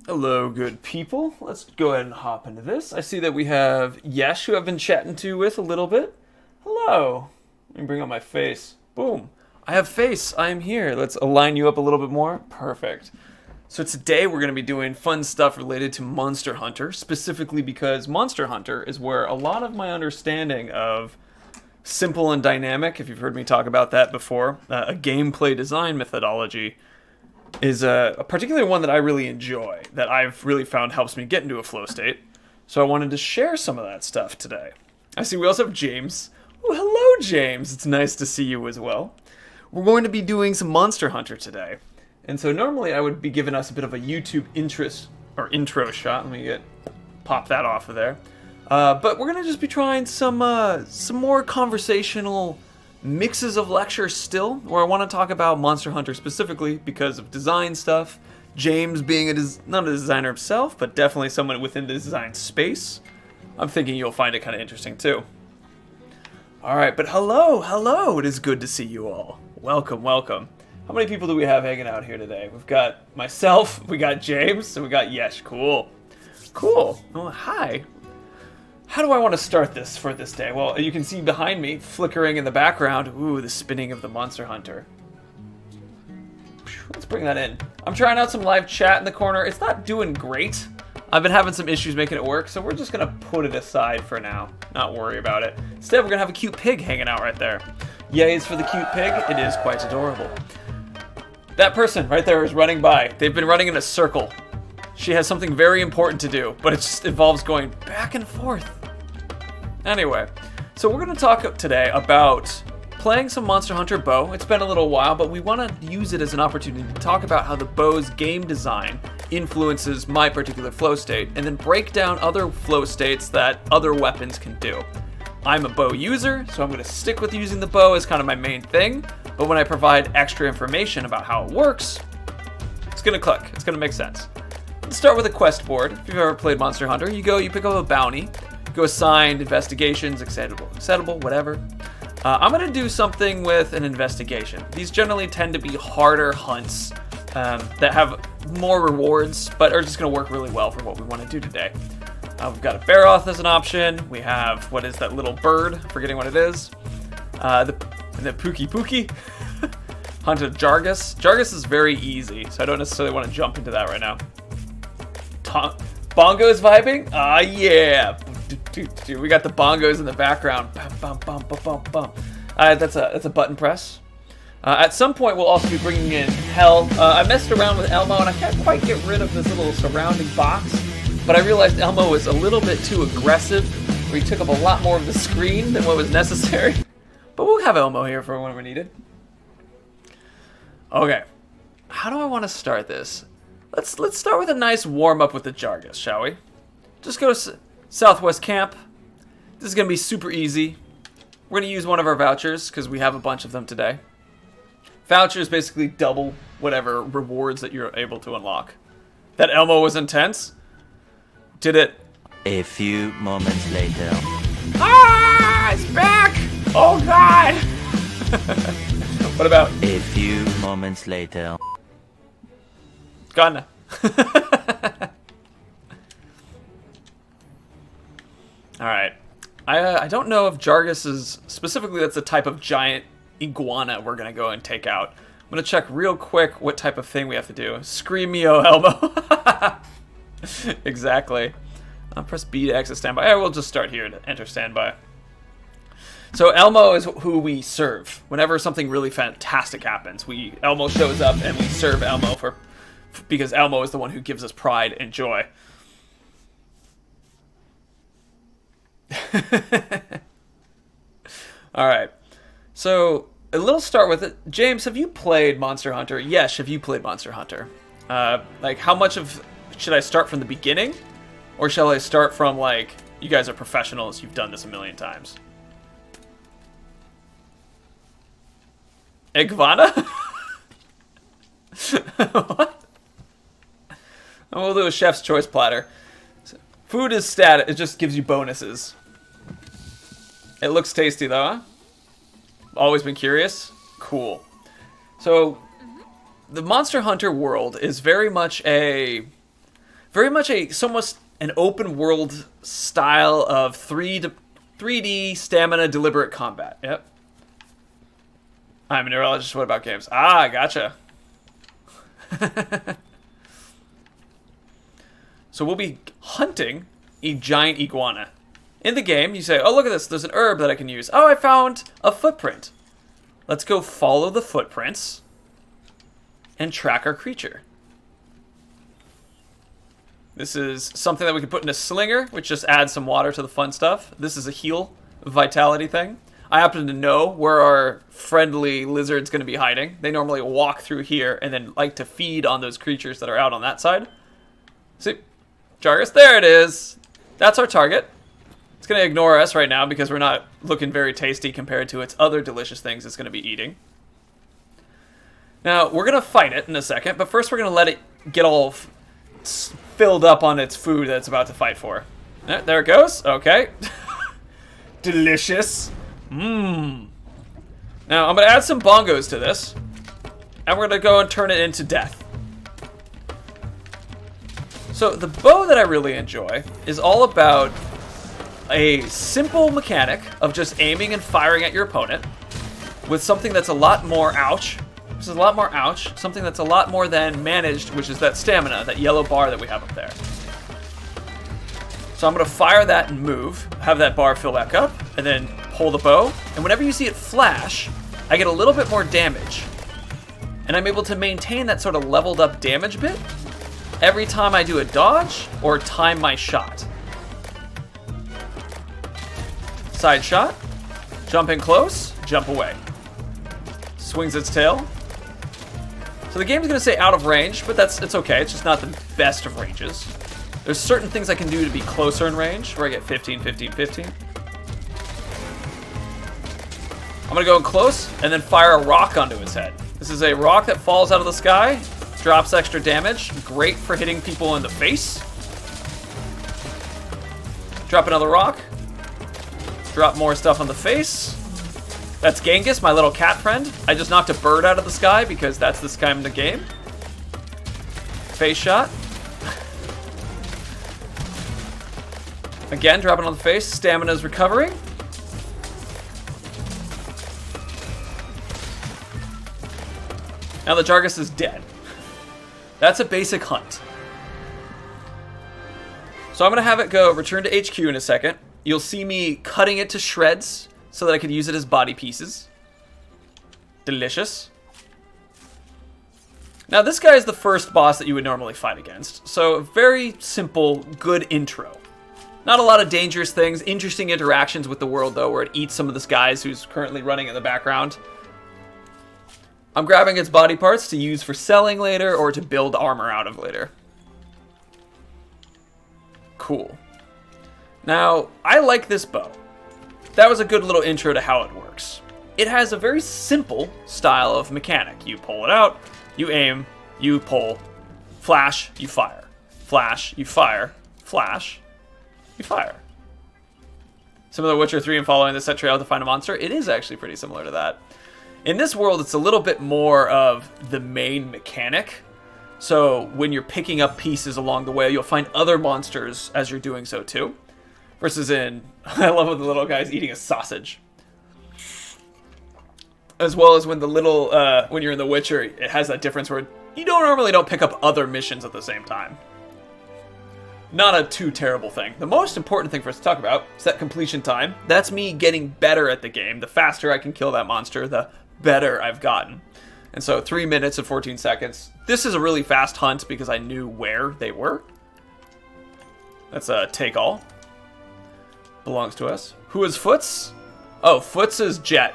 Hello, good people. Let's go ahead and hop into this. I see that we have Yesh, who I've been chatting to with a little bit. Hello. Let me bring up my face. Boom. I have face. I am here. Let's align you up a little bit more. Perfect. So today we're going to be doing fun stuff related to Monster Hunter, specifically because Monster Hunter is where a lot of my understanding of simple and dynamic, if you've heard me talk about that before, a gameplay design methodology, is a particular one that I really enjoy, that I've really found helps me get into a flow state. So I wanted to share some of that stuff today. I see we also have James. Oh, hello, James. It's nice to see you as well. We're going to be doing some Monster Hunter today. And so normally I would be giving us a bit of a YouTube interest or intro shot. Let me pop that off of there. But we're going to just be trying some more conversational mixes of lectures still, where I want to talk about Monster Hunter specifically because of design stuff. James being not a designer himself, but definitely someone within the design space. I'm thinking you'll find it kind of interesting too. Alright, but hello, it is good to see you all. Welcome. How many people do we have hanging out here today? We've got myself, we got James, and we got Yesh. Cool. Oh, hi. How do I want to start this for this day? Well, you can see behind me, flickering in the background, ooh, the spinning of the Monster Hunter. Let's bring that in. I'm trying out some live chat in the corner. It's not doing great. I've been having some issues making it work, so we're just going to put it aside for now. Not worry about it. Instead, we're going to have a cute pig hanging out right there. Yays for the cute pig. It is quite adorable. That person right there is running by. They've been running in a circle. She has something very important to do, but it just involves going back and forth. Anyway, so we're going to talk today about playing some Monster Hunter bow. It's been a little while, but we want to use it as an opportunity to talk about how the bow's game design influences my particular flow state, and then break down other flow states that other weapons can do. I'm a bow user, so I'm going to stick with using the bow as kind of my main thing, but when I provide extra information about how it works, it's going to click. It's going to make sense. Let's start with a quest board. If you've ever played Monster Hunter, you pick up a bounty, go assigned, investigations, acceptable, whatever. I'm going to do something with an investigation. These generally tend to be harder hunts that have more rewards, but are just going to work really well for what we want to do today. We've got a Baroth as an option. We have, what is that little bird? Forgetting what it is. The Pookie. Hunt a Jargus. Jargus is very easy, so I don't necessarily want to jump into that right now. Bongos vibing? Ah, yeah. We got the bongos in the background. That's a button press. At some point, we'll also be bringing in Hell. I messed around with Elmo, and I can't quite get rid of this little surrounding box. But I realized Elmo was a little bit too aggressive, where he took up a lot more of the screen than what was necessary. But we'll have Elmo here for when we're needed. Okay. How do I want to start this? Let's start with a nice warm-up with the Jargus, shall we? Just go to Southwest Camp. This is going to be super easy. We're going to use one of our vouchers, because we have a bunch of them today. Vouchers basically double whatever rewards that you're able to unlock. That Elmo was intense. Did it. A few moments later. Ah! It's back! Oh, God! What about? A few moments later. Gone. Alright. I don't know if Jargus is... Specifically, that's the type of giant iguana we're going to go and take out. I'm going to check real quick what type of thing we have to do. Scream me, oh, Elmo. Exactly. I'll press B to exit standby. Yeah, we'll just start here to enter standby. So Elmo is who we serve. Whenever something really fantastic happens, Elmo shows up and we serve Elmo because Elmo is the one who gives us pride and joy. Alright. So, a little start with it. James, have you played Monster Hunter? Yes, have you played Monster Hunter? How much of... Should I start from the beginning? Or shall I start from, you guys are professionals, you've done this a million times? Iguana? What? We'll do a chef's choice platter. Food is stat. It just gives you bonuses. It looks tasty, though, huh? Always been curious? Cool. So, the Monster Hunter world is very much Very much somewhat an open world style of 3D stamina deliberate combat. Yep. I'm a neurologist. What about games? Ah, gotcha. So we'll be hunting a giant iguana. In the game, you say, oh, look at this. There's an herb that I can use. Oh, I found a footprint. Let's go follow the footprints and track our creature. This is something that we can put in a slinger, which just adds some water to the fun stuff. This is a heal vitality thing. I happen to know where our friendly lizard's going to be hiding. They normally walk through here and then like to feed on those creatures that are out on that side. See? Jargus, there it is. That's our target. It's going to ignore us right now because we're not looking very tasty compared to its other delicious things it's going to be eating. Now, we're going to fight it in a second, but first we're going to let it get all filled up on its food that it's about to fight for. There it goes. Okay. Delicious. Mmm. Now, I'm going to add some bongos to this, and we're going to go and turn it into death. So, the bow that I really enjoy is all about a simple mechanic of just aiming and firing at your opponent with something that's a lot more ouch. This is a lot more ouch. Something that's a lot more than managed, which is that stamina, that yellow bar that we have up there. So I'm going to fire that and move, have that bar fill back up, and then pull the bow. And whenever you see it flash, I get a little bit more damage. And I'm able to maintain that sort of leveled up damage bit every time I do a dodge or time my shot. Side shot, jump in close, jump away. Swings its tail. So the game's going to say out of range, but it's okay. It's just not the best of ranges. There's certain things I can do to be closer in range, where I get 15, 15, 15. I'm going to go in close, and then fire a rock onto its head. This is a rock that falls out of the sky, drops extra damage, great for hitting people in the face. Drop another rock. Drop more stuff on the face. That's Genghis, my little cat friend. I just knocked a bird out of the sky because that's this time in the game. Face shot. Again, dropping on the face. Stamina's recovering. Now the Jargus is dead. That's a basic hunt. So I'm going to have it go return to HQ in a second. You'll see me cutting it to shreds so that I could use it as body pieces. Delicious. Now this guy is the first boss that you would normally fight against. So a very simple, good intro. Not a lot of dangerous things. Interesting interactions with the world though, where it eats some of this guys who's currently running in the background. I'm grabbing its body parts to use for selling later or to build armor out of later. Cool. Now, I like this bow. That was a good little intro to how it works. It has a very simple style of mechanic. You pull it out, you aim, you pull, flash, you fire. Flash, you fire, flash, you fire. Similar to Witcher 3 and following the set trail to find a monster, it is actually pretty similar to that. In this world, it's a little bit more of the main mechanic. So when you're picking up pieces along the way, you'll find other monsters as you're doing so too. Versus in, I love when the little guy's eating a sausage. As well as when the little, when you're in The Witcher, it has that difference where you normally don't pick up other missions at the same time. Not a too terrible thing. The most important thing for us to talk about is that completion time. That's me getting better at the game. The faster I can kill that monster, the better I've gotten. And so 3 minutes and 14 seconds. This is a really fast hunt because I knew where they were. That's a take all. Belongs to us. Who is Foots? Oh, Foots is Jet.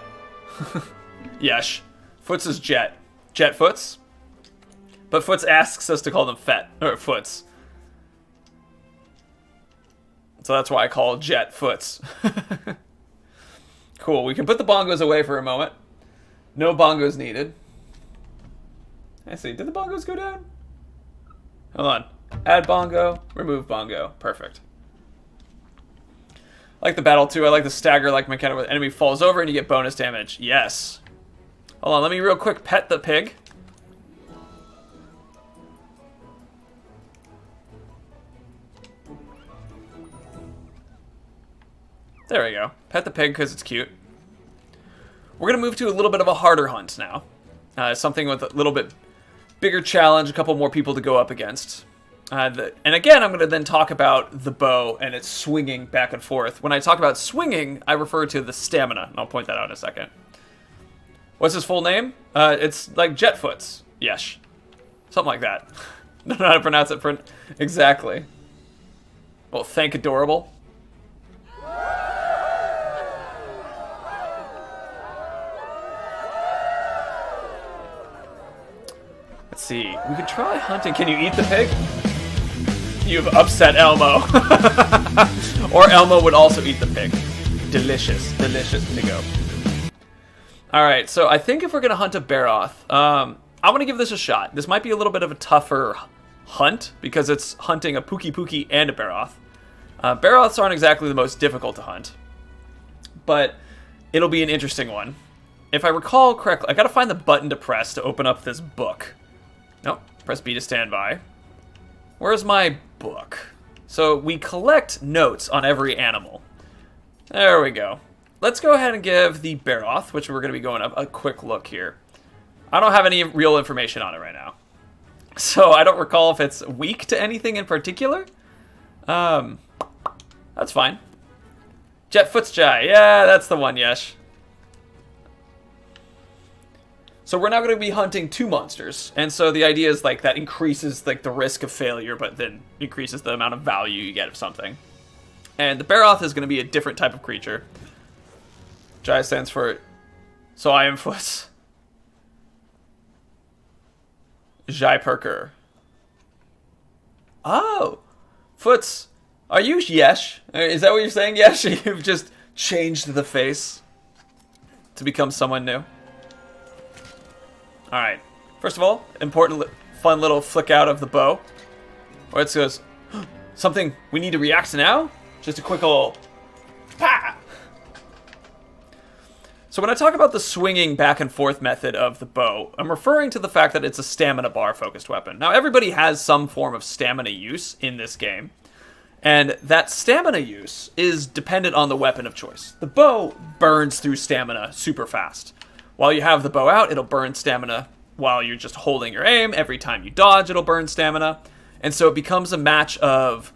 Yes. Foots is Jet. Jet Foots. But Foots asks us to call them Fet, or Foots. So that's why I call Jet Foots. Cool, we can put the bongos away for a moment. No bongos needed. I see, did the bongos go down? Hold on. Add bongo, remove bongo. Perfect. I like the battle too. I like the stagger-like mechanic where the enemy falls over and you get bonus damage. Yes. Hold on, let me real quick pet the pig. There we go. Pet the pig because it's cute. We're going to move to a little bit of a harder hunt now. Something with a little bit bigger challenge, a couple more people to go up against. And again, I'm going to then talk about the bow and its swinging back and forth. When I talk about swinging, I refer to the stamina, and I'll point that out in a second. What's his full name? It's like Jetfoots. Yes. Something like that. I don't know how to pronounce it exactly. Well, thank adorable. Let's see. We could try hunting. Can you eat the pig? You've upset Elmo. Or Elmo would also eat the pig. Delicious. Delicious piggo. Alright, so I think if we're going to hunt a Baroth, I'm going to give this a shot. This might be a little bit of a tougher hunt, because it's hunting a Pookie and a Baroth. Baroths aren't exactly the most difficult to hunt, but it'll be an interesting one. If I recall correctly, I got to find the button to press to open up this book. Nope, press B to stand by. Where's my book? So we collect notes on every animal. There we go. Let's go ahead and give the Baroth, which we're going to be going up, a quick look here. I don't have any real information on it right now, so I don't recall if it's weak to anything in particular. That's fine. Jetfoot's Jai. Yeah, that's the one, Yesh. So we're now going to be hunting 2 monsters, and so the idea is like that increases like the risk of failure, but then increases the amount of value you get of something. And the Baroth is going to be a different type of creature. Jai stands for So I am Foots. Jai Perker. Oh, Foots. Are you Yesh? Is that what you're saying, Yesh? You've just changed the face to become someone new. Alright. First of all, important, fun little flick out of the bow. Where it goes, something we need to react to now? Just a quick little, pa! So when I talk about the swinging back and forth method of the bow, I'm referring to the fact that it's a stamina bar focused weapon. Now everybody has some form of stamina use in this game. And that stamina use is dependent on the weapon of choice. The bow burns through stamina super fast. While you have the bow out, it'll burn stamina while you're just holding your aim. Every time you dodge, it'll burn stamina. And so it becomes a match of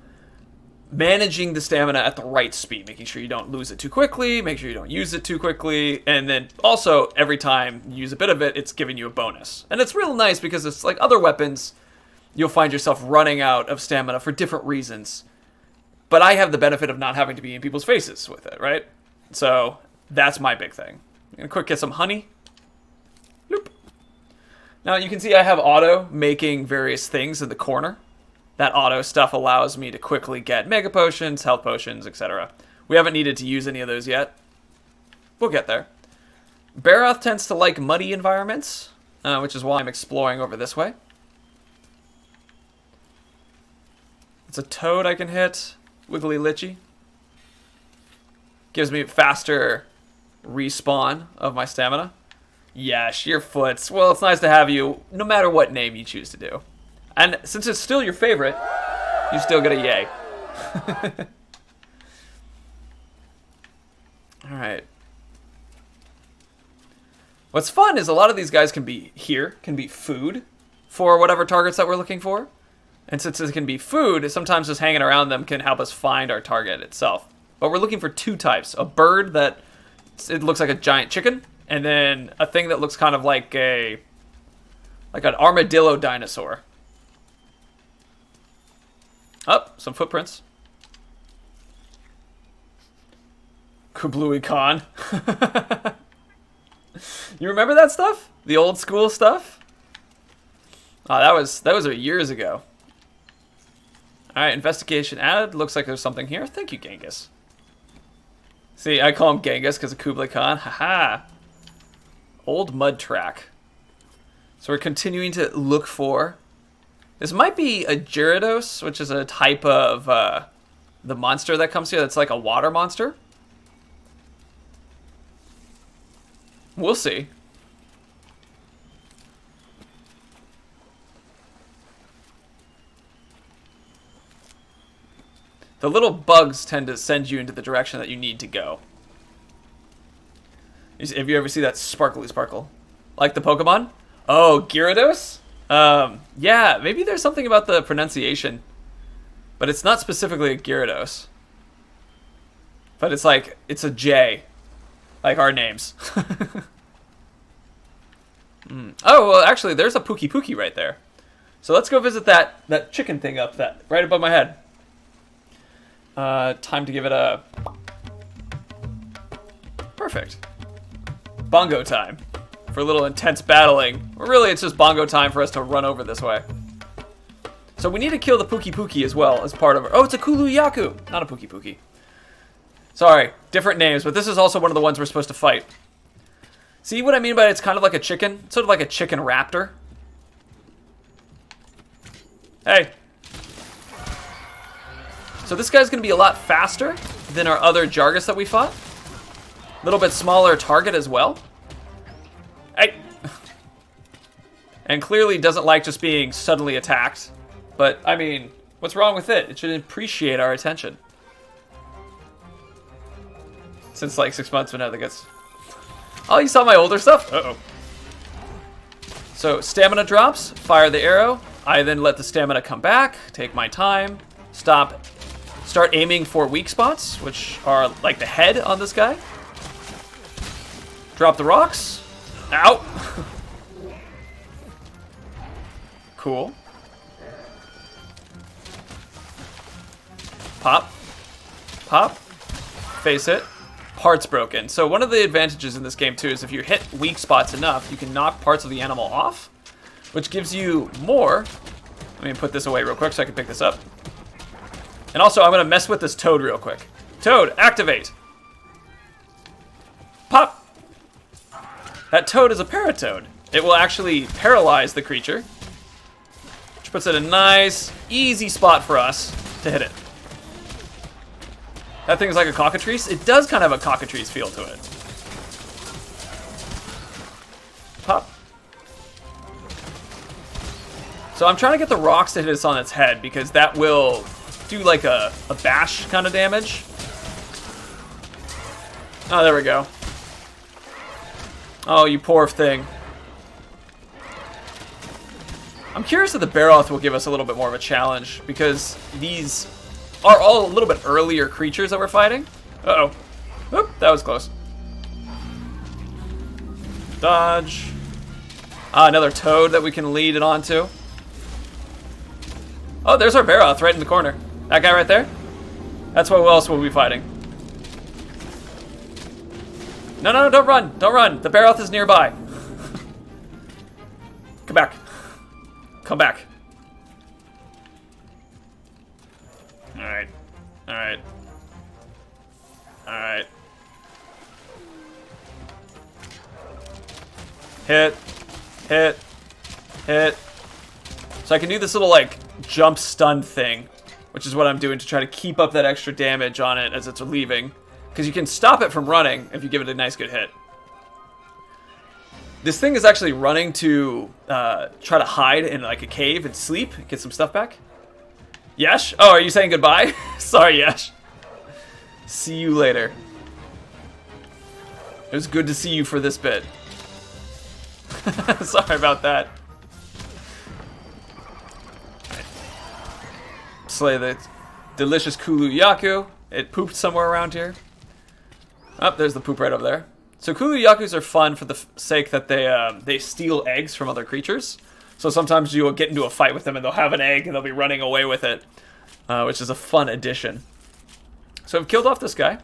managing the stamina at the right speed, making sure you don't lose it too quickly, make sure you don't use it too quickly, and then also every time you use a bit of it, it's giving you a bonus. And it's real nice because it's like other weapons, you'll find yourself running out of stamina for different reasons. But I have the benefit of not having to be in people's faces with it, right? So that's my big thing. I'm gonna quick get some honey. Bloop. Now you can see I have auto making various things in the corner. That auto stuff allows me to quickly get mega potions, health potions, etc. We haven't needed to use any of those yet. We'll get there. Baroth tends to like muddy environments, which is why I'm exploring over this way. It's a toad I can hit. Wiggly Litchy. Gives me faster respawn of my stamina. Yes, your Foots. Well, it's nice to have you, no matter what name you choose to do. And since it's still your favorite, you still get a yay. Alright. What's fun is a lot of these guys can be food for whatever targets that we're looking for. And since it can be food, sometimes just hanging around them can help us find our target itself. But we're looking for 2 types. A bird that it looks like a giant chicken, and then a thing that looks kind of like an armadillo dinosaur. Oh, some footprints. Kublui Khan. You remember that stuff? The old school stuff? Oh, that was years ago. Alright, investigation added. Looks like there's something here. Thank you, Genghis. See, I call him Genghis because of Kublai Khan. Haha. Old mud track. So we're continuing to look for... This might be a Gyarados, which is a type of the monster that comes here that's like a water monster. We'll see. The little bugs tend to send you into the direction that you need to go. Have you ever seen that sparkly sparkle? Like the Pokemon? Oh, Gyarados? Yeah, maybe there's something about the pronunciation. But it's not specifically a Gyarados. But it's like, it's a J. Like our names. Oh, well, actually, there's a Pookie Pookie right there. So let's go visit that chicken thing up that right above my head. Time to give it a... Perfect. Bongo time. For a little intense battling. Or really, it's just bongo time for us to run over this way. So we need to kill the Pookie Pookie as well as part of it. Oh, it's a Kulu-Yaku, not a Pookie Pookie. Sorry, different names, but this is also one of the ones we're supposed to fight. See what I mean by it's kind of like a chicken? Sort of like a chicken raptor. Hey. So this guy's going to be a lot faster than our other Jargus that we fought. A little bit smaller target as well. Hey. And clearly doesn't like just being suddenly attacked. But, I mean, what's wrong with it? It should appreciate our attention. Since like 6 months, but now that gets... Oh, you saw my older stuff? Uh-oh. So, stamina drops, fire the arrow. I then let the stamina come back, take my time, stop, start aiming for weak spots, which are like the head on this guy. Drop the rocks. Ow! Cool. Pop. Pop. Face it. Parts broken. So one of the advantages in this game too is if you hit weak spots enough, you can knock parts of the animal off, which gives you more. Let me put this away real quick so I can pick this up. And also, I'm going to mess with this toad real quick. Toad, activate. Pop. That toad is a paratoad. It will actually paralyze the creature, which puts it in a nice, easy spot for us to hit it. That thing is like a cockatrice. It does kind of have a cockatrice feel to it. Pop. So I'm trying to get the rocks to hit us on its head because that will do like a bash kind of damage. Oh, there we go. Oh, you poor thing. I'm curious if the Barroth will give us a little bit more of a challenge because these are all a little bit earlier creatures that we're fighting. Uh-oh. Oop, that was close. Dodge. Ah, another toad that we can lead it onto. Oh, there's our Barroth right in the corner. That guy right there? That's what else we'll be fighting. No, no, no, don't run. Don't run. The Barroth is nearby. Come back. Come back. Alright. Alright. Alright. Hit. Hit. Hit. So I can do this little, like, jump stun thing, which is what I'm doing to try to keep up that extra damage on it as it's leaving. Because you can stop it from running if you give it a nice good hit. This thing is actually running to try to hide in, like, a cave and sleep, get some stuff back. Yesh? Oh, are you saying goodbye? Sorry, Yesh. See you later. It was good to see you for this bit. Sorry about that. Right. Slay the delicious Kulu-Yaku. It pooped somewhere around here. Oh, there's the poop right over there. So Kulu-Yakus are fun for the sake that they steal eggs from other creatures. So sometimes you'll get into a fight with them and they'll have an egg and they'll be running away with it, which is a fun addition. So I've killed off this guy.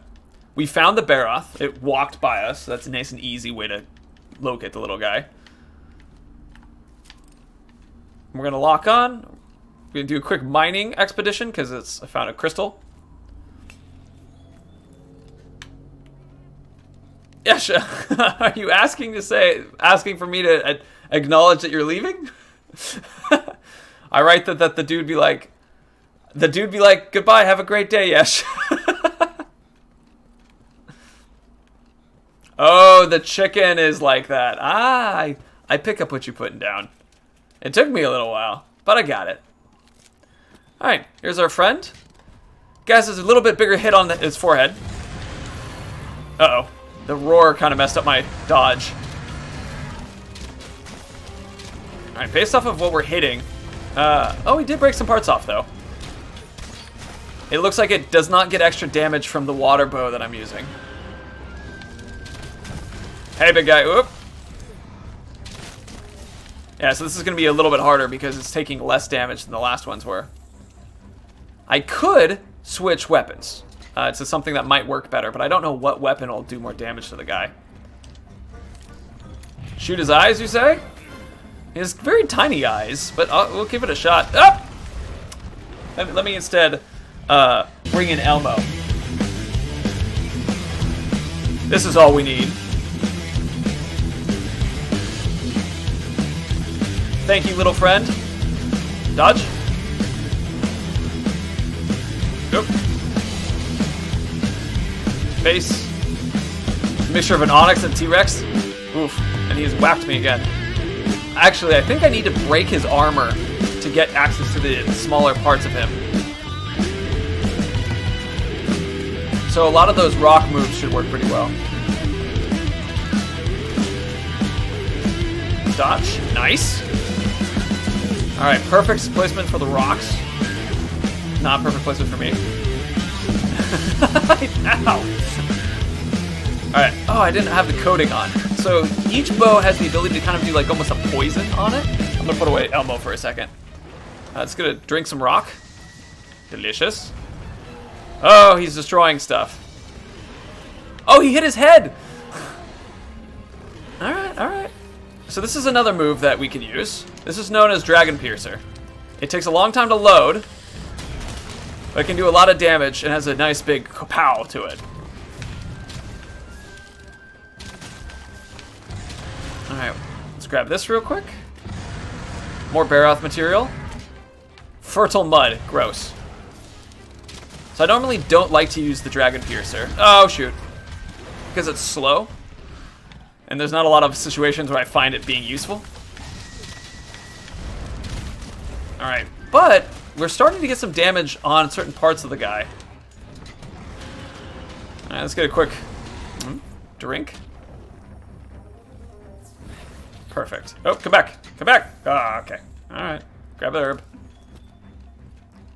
We found the Barroth. It walked by us. So that's a nice and easy way to locate the little guy. We're going to lock on. We're going to do a quick mining expedition because I found a crystal. Yes, are you asking for me to acknowledge that you're leaving? I write that the dude be like, goodbye, have a great day, Yesh. Oh, the chicken is like that. Ah, I pick up what you're putting down. It took me a little while, but I got it. All right, here's our friend. Guys, there's a little bit bigger hit on his forehead. Uh-oh. The roar kind of messed up my dodge. Alright, based off of what we're hitting... oh, he did break some parts off, though. It looks like it does not get extra damage from the water bow that I'm using. Hey, big guy. Oop. Yeah, so this is going to be a little bit harder because it's taking less damage than the last ones were. I could switch weapons. It's something that might work better, but I don't know what weapon will do more damage to the guy. Shoot his eyes, you say? He has very tiny eyes, but we'll give it a shot. Up! Let me instead bring in Elmo. This is all we need. Thank you, little friend. Dodge. Nope. Face. Mixture of an Onyx and T-Rex. Oof. And he's whacked me again. Actually, I think I need to break his armor to get access to the smaller parts of him. So a lot of those rock moves should work pretty well. Dodge. Nice. Alright, perfect placement for the rocks. Not perfect placement for me. Ow! Alright, oh, I didn't have the coating on. So each bow has the ability to kind of do like almost a poison on it. I'm gonna put away Elmo for a second. It's gonna drink some rock. Delicious. Oh, he's destroying stuff. Oh, he hit his head! Alright, alright. So this is another move that we can use. This is known as Dragon Piercer. It takes a long time to load, but it can do a lot of damage and has a nice big kapow to it. Alright, let's grab this real quick. More Baroth material. Fertile mud, gross. So I normally don't like to use the Dragon Piercer. Oh, shoot. Because it's slow. And there's not a lot of situations where I find it being useful. Alright, but we're starting to get some damage on certain parts of the guy. Alright, let's get a quick drink. Perfect. Oh, come back. Come back. Ah, okay. Alright, grab the herb.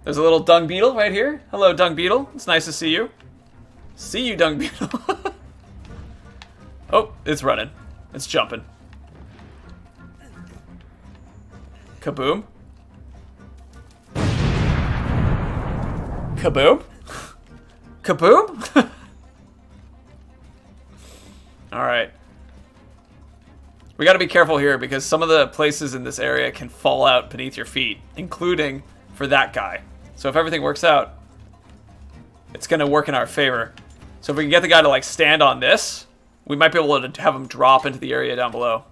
There's a little dung beetle right here. Hello, dung beetle. It's nice to see you. See you, dung beetle. Oh, it's running. It's jumping. Kaboom. Kaboom? Kaboom? Alright. We gotta be careful here because some of the places in this area can fall out beneath your feet, including for that guy. So if everything works out, it's gonna work in our favor. So if we can get the guy to like stand on this, we might be able to have him drop into the area down below.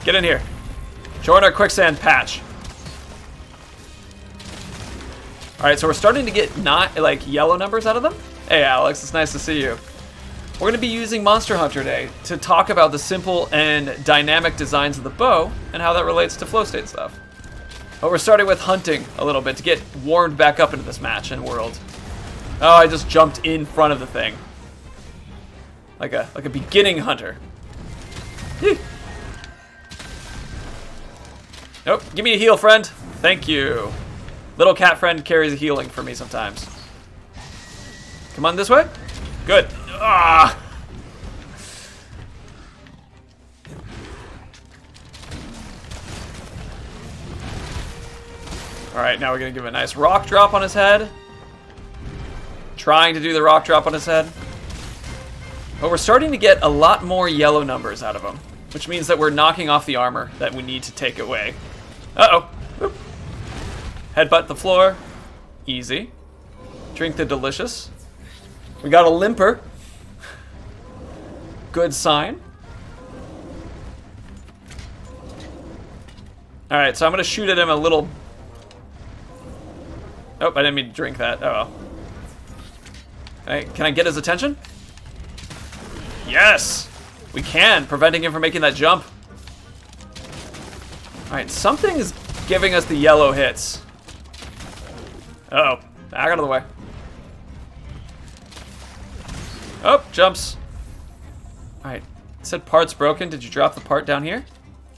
Get in here. Join our quicksand patch. Alright, so we're starting to get not like yellow numbers out of them. Hey Alex, it's nice to see you. We're going to be using Monster Hunter Day to talk about the simple and dynamic designs of the bow and how that relates to flow state stuff. But we're starting with hunting a little bit to get warmed back up into this match and world. Oh, I just jumped in front of the thing. Like a beginning hunter. Yee. Nope, give me a heal, friend. Thank you. Little cat friend carries a healing for me sometimes. Come on this way. Good. Ah. Alright, now we're going to give a nice rock drop on his head. Trying to do the rock drop on his head. But we're starting to get a lot more yellow numbers out of him, which means that we're knocking off the armor that we need to take away. Uh-oh. Oop. Headbutt the floor. Easy. Drink the delicious. We got a limper. Good sign. Alright, so I'm going to shoot at him a little... Oh, I didn't mean to drink that. Oh well. Can I get his attention? Yes! We can, preventing him from making that jump. Alright, something is giving us the yellow hits. Uh-oh. Back out of the way. Oh, jumps. Alright. It said part's broken. Did you drop the part down here?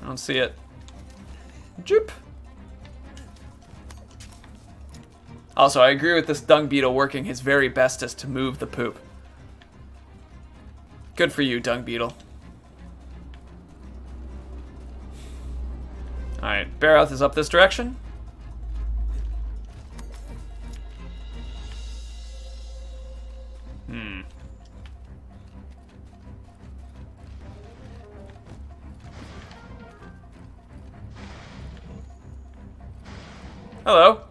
I don't see it. Joop. Also, I agree with this dung beetle working his very bestest to move the poop. Good for you, dung beetle. Alright, Barroth is up this direction. Hello.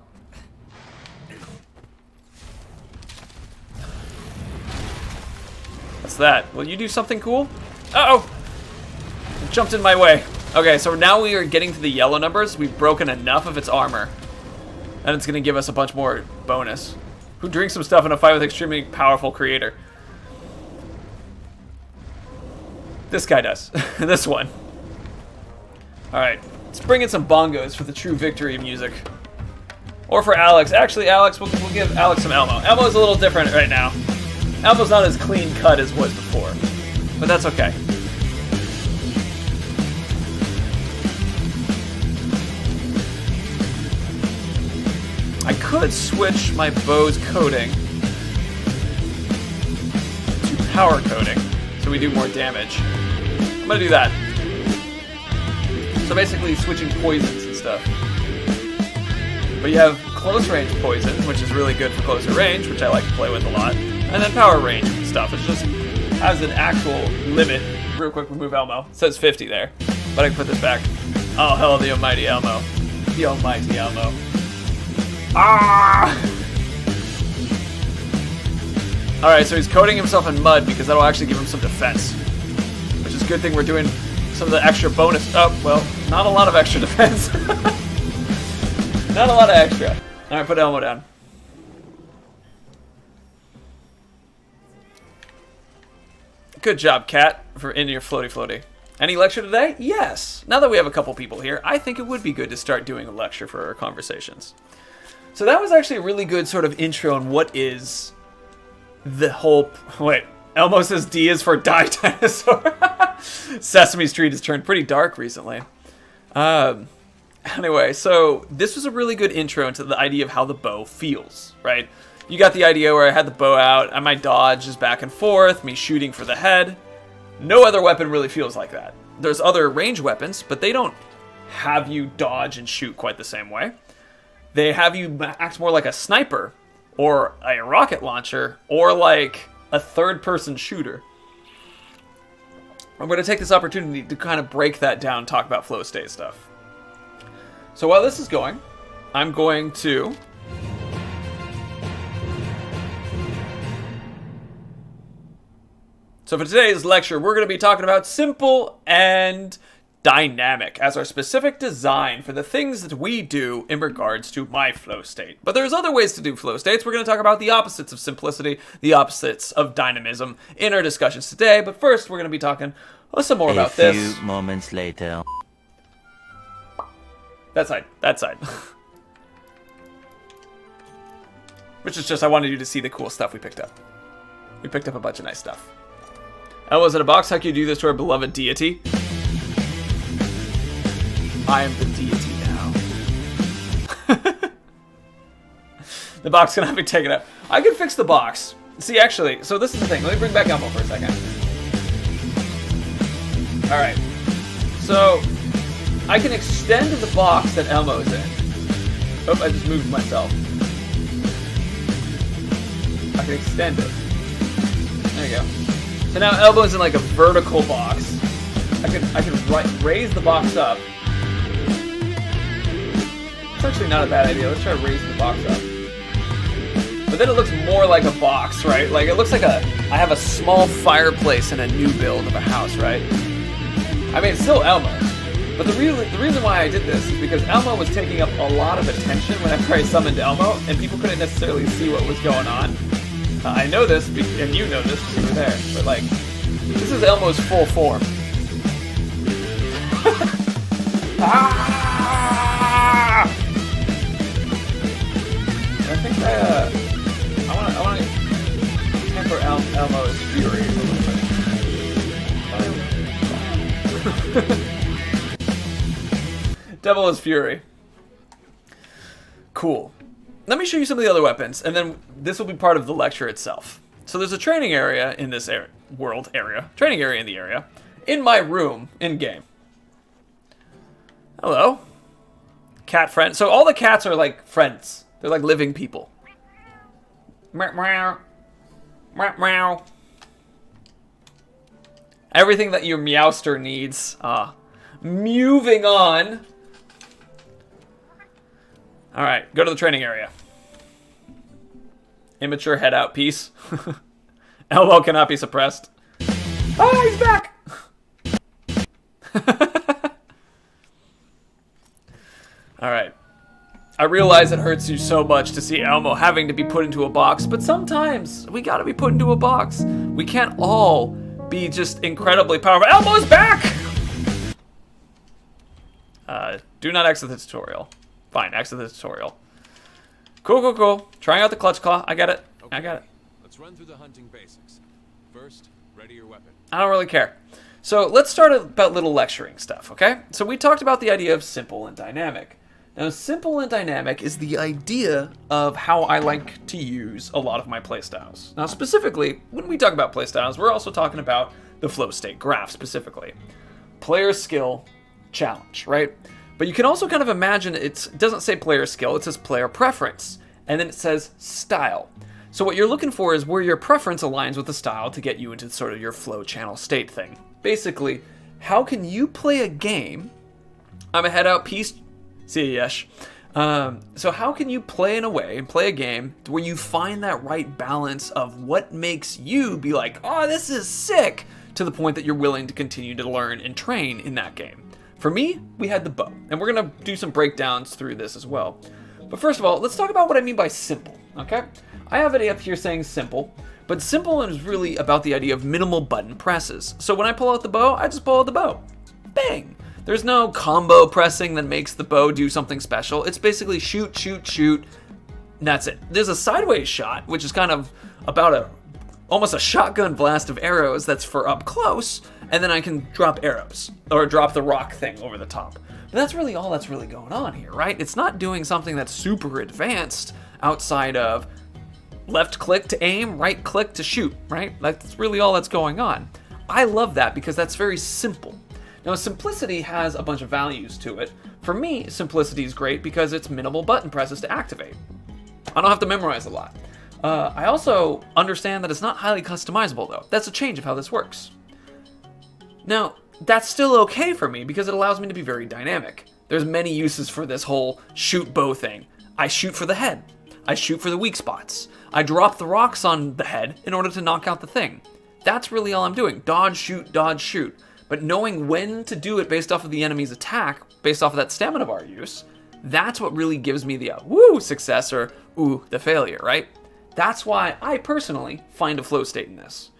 What's that? Will you do something cool? Uh-oh! It jumped in my way. Okay, so now we are getting to the yellow numbers. We've broken enough of its armor. And it's going to give us a bunch more bonus. Who drinks some stuff in a fight with extremely powerful creator? This guy does. This one. Alright, let's bring in some bongos for the true victory music. Or for Alex. Actually, Alex, we'll give Alex some Elmo. Elmo's a little different right now. Elmo's not as clean cut as was before. But that's okay. I could switch my bow's coating to power coating so we do more damage. I'm gonna do that. So basically switching poisons and stuff. But you have close range poison, which is really good for closer range, which I like to play with a lot. And then power range stuff, which just has an actual limit. Real quick, remove Elmo. It says 50 there. But I can put this back. Oh, hell, the almighty Elmo. The almighty Elmo. Ah! Alright, so he's coating himself in mud because that'll actually give him some defense. Which is a good thing we're doing some of the extra bonus. Oh, well, not a lot of extra defense. Not a lot of extra. Alright, put Elmo down. Good job, Cat, for in your floaty floaty. Any lecture today? Yes. Now that we have a couple people here, I think it would be good to start doing a lecture for our conversations. So that was actually a really good sort of intro on what is the whole... Wait, Elmo says D is for die dinosaur. Sesame Street has turned pretty dark recently. Anyway, so this was a really good intro into the idea of how the bow feels, right? You got the idea where I had the bow out, and my dodge is back and forth, me shooting for the head. No other weapon really feels like that. There's other range weapons, but they don't have you dodge and shoot quite the same way. They have you act more like a sniper, or a rocket launcher, or like a third-person shooter. I'm going to take this opportunity to kind of break that down, talk about flow state stuff. So while this is going, I'm going to... So for today's lecture, we're going to be talking about simple and dynamic as our specific design for the things that we do in regards to my flow state. But there's other ways to do flow states. We're going to talk about the opposites of simplicity, the opposites of dynamism in our discussions today. But first, we're going to be talking some more about this. A few moments later. That side. Which is just, I wanted you to see the cool stuff we picked up. We picked up a bunch of nice stuff. Elmo's in a box. How can you do this to our beloved deity? I am the deity now. The box cannot be taken out. I can fix the box. See, actually, so this is the thing. Let me bring back Elmo for a second. Alright. So, I can extend the box that Elmo's in. Oh, I just moved myself. I can extend it. There you go. So now Elmo's in like a vertical box. I can raise the box up. It's actually not a bad idea. Let's try raising the box up. But then it looks more like a box, right? Like it looks like I have a small fireplace in a new build of a house, right? I mean, it's still Elmo. But the reason why I did this is because Elmo was taking up a lot of attention whenever I summoned Elmo, and people couldn't necessarily see what was going on. I know this, and you know this because you were there, but like, this is Elmo's full form. Ah! think I want to temper Elmo's fury a little bit. Devil's Fury. Cool. Let me show you some of the other weapons, and then this will be part of the lecture itself. So there's a training area in this training area in the area, in my room, in-game. Hello. Cat friend. So all the cats are like friends. They're like living people. Meow, meow. Meow, meow. Everything that your Meowster needs. Moving on. Alright, go to the training area. Immature head out piece. Elmo cannot be suppressed. Ah, he's back! Alright. I realize it hurts you so much to see Elmo having to be put into a box, but sometimes we gotta be put into a box. We can't all be just incredibly powerful. Elmo's back! Do not exit the tutorial. Fine, exit the tutorial. Cool. Trying out the clutch claw. I get it. Okay. I got it. Let's run through the hunting basics. First, ready your weapon. I don't really care. So let's start about little lecturing stuff, okay? So we talked about the idea of simple and dynamic. Now, simple and dynamic is the idea of how I like to use a lot of my playstyles. Now, specifically, when we talk about playstyles, we're also talking about the flow state graph specifically. Player skill, challenge, right? But you can also kind of imagine it doesn't say player skill, it says player preference. And then it says style. So what you're looking for is where your preference aligns with the style to get you into sort of your flow channel state thing. Basically, how can you play a game? I'm a head out piece. See you, Yesh. So how can you play in a way and play a game where you find that right balance of what makes you be like, oh, this is sick, to the point that you're willing to continue to learn and train in that game. For me, we had the bow, and we're going to do some breakdowns through this as well. But first of all, let's talk about what I mean by simple, okay? I have it up here saying simple, but simple is really about the idea of minimal button presses. So when I pull out the bow, I just pull out the bow. Bang! There's no combo pressing that makes the bow do something special. It's basically shoot, shoot, shoot, and that's it. There's a sideways shot, which is kind of about almost a shotgun blast of arrows that's for up close, and then I can drop arrows, or drop the rock thing over the top. But that's really all that's really going on here, right? It's not doing something that's super advanced outside of left click to aim, right click to shoot, right? That's really all that's going on. I love that because that's very simple. Now, simplicity has a bunch of values to it. For me, simplicity is great because it's minimal button presses to activate. I don't have to memorize a lot. I also understand that it's not highly customizable, though. That's a change of how this works. Now, that's still okay for me because it allows me to be very dynamic. There's many uses for this whole shoot bow thing. I shoot for the head. I shoot for the weak spots. I drop the rocks on the head in order to knock out the thing. That's really all I'm doing. Dodge, shoot, dodge, shoot. But knowing when to do it based off of the enemy's attack, based off of that stamina bar use, that's what really gives me the woo success or ooh the failure, right? That's why I personally find a flow state in this.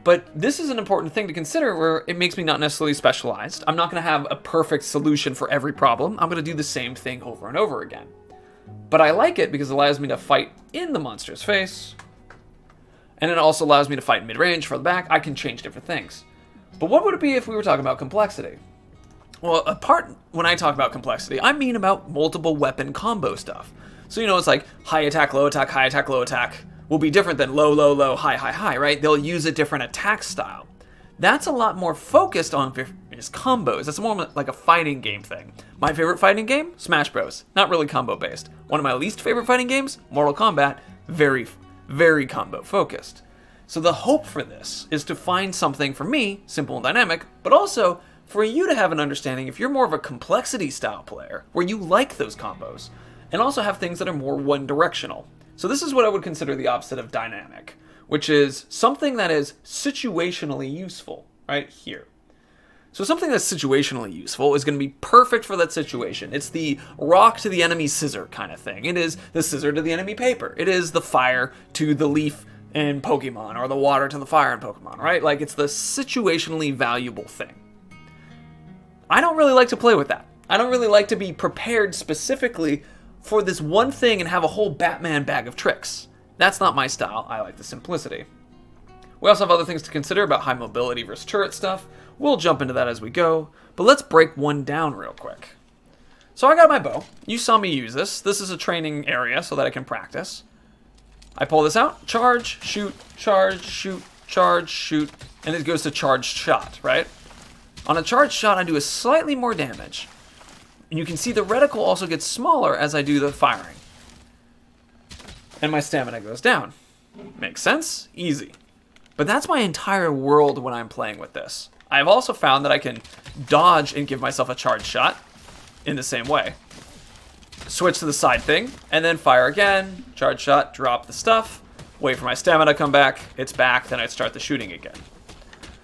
But this is an important thing to consider where it makes me not necessarily specialized. I'm not going to have a perfect solution for every problem. I'm going to do the same thing over and over again. But I like it because it allows me to fight in the monster's face. And it also allows me to fight mid-range, for the back. I can change different things. But what would it be if we were talking about complexity? Well, when I talk about complexity, I mean about multiple weapon combo stuff. So, it's like high attack, low attack, high attack, low attack will be different than low, low, low, high, high, high, right? They'll use a different attack style. That's a lot more focused on various combos. That's more like a fighting game thing. My favorite fighting game? Smash Bros. Not really combo based. One of my least favorite fighting games? Mortal Kombat. Very, very combo focused. So the hope for this is to find something, for me, simple and dynamic, but also for you to have an understanding if you're more of a complexity style player, where you like those combos, and also have things that are more one-directional. So this is what I would consider the opposite of dynamic, which is something that is situationally useful, right here. So something that's situationally useful is going to be perfect for that situation. It's the rock to the enemy scissor kind of thing. It is the scissor to the enemy paper. It is the fire to the leaf in Pokemon, or the water to the fire in Pokemon, right? Like, it's the situationally valuable thing. I don't really like to play with that. I don't really like to be prepared specifically for this one thing and have a whole Batman bag of tricks. That's not my style. I like the simplicity. We also have other things to consider about high mobility versus turret stuff. We'll jump into that as we go, but let's break one down real quick. So I got my bow. You saw me use this. This is a training area so that I can practice. I pull this out, charge, shoot, charge, shoot, charge, shoot, and it goes to charged shot, right? On a charged shot, I do a slightly more damage. And you can see the reticle also gets smaller as I do the firing. And my stamina goes down. Makes sense? Easy. But that's my entire world when I'm playing with this. I've also found that I can dodge and give myself a charged shot in the same way. Switch to the side thing, and then fire again, charge shot, drop the stuff, wait for my stamina to come back, it's back, then I start the shooting again.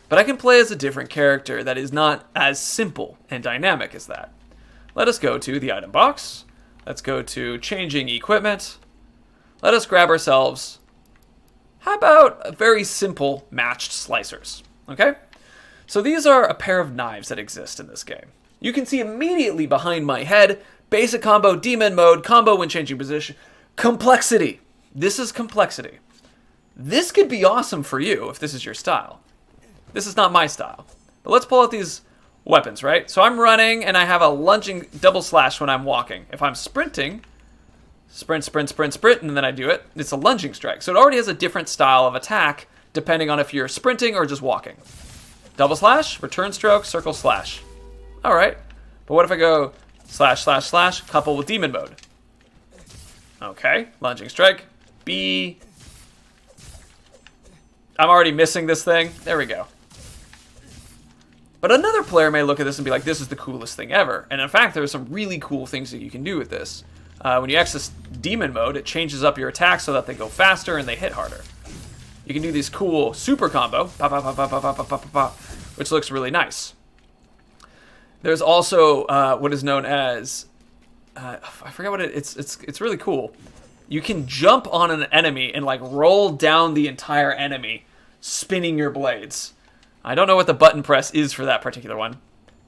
But I can play as a different character that is not as simple and dynamic as that. Let us go to the item box. Let's go to changing equipment. Let us grab ourselves, how about a very simple matched slicers, okay? So these are a pair of knives that exist in this game. You can see immediately behind my head, basic combo, demon mode, combo when changing position, complexity. This is complexity. This could be awesome for you if this is your style. This is not my style. But let's pull out these weapons, right? So I'm running and I have a lunging double slash when I'm walking. If I'm sprinting, sprint, sprint, sprint, sprint, and then I do it, it's a lunging strike. So it already has a different style of attack depending on if you're sprinting or just walking. Double slash, return stroke, circle slash. All right, but what if I go slash, slash, slash, couple with demon mode? Okay, lunging strike, B. I'm already missing this thing. There we go. But another player may look at this and be like, this is the coolest thing ever. And in fact, there are some really cool things that you can do with this. When you access demon mode, it changes up your attacks so that they go faster and they hit harder. You can do this cool super combo, pop, pop, pop, pop, pop, pop, pop, pop, pop, which looks really nice. There's also what is known as, I forget what it's really cool. You can jump on an enemy and like roll down the entire enemy, spinning your blades. I don't know what the button press is for that particular one.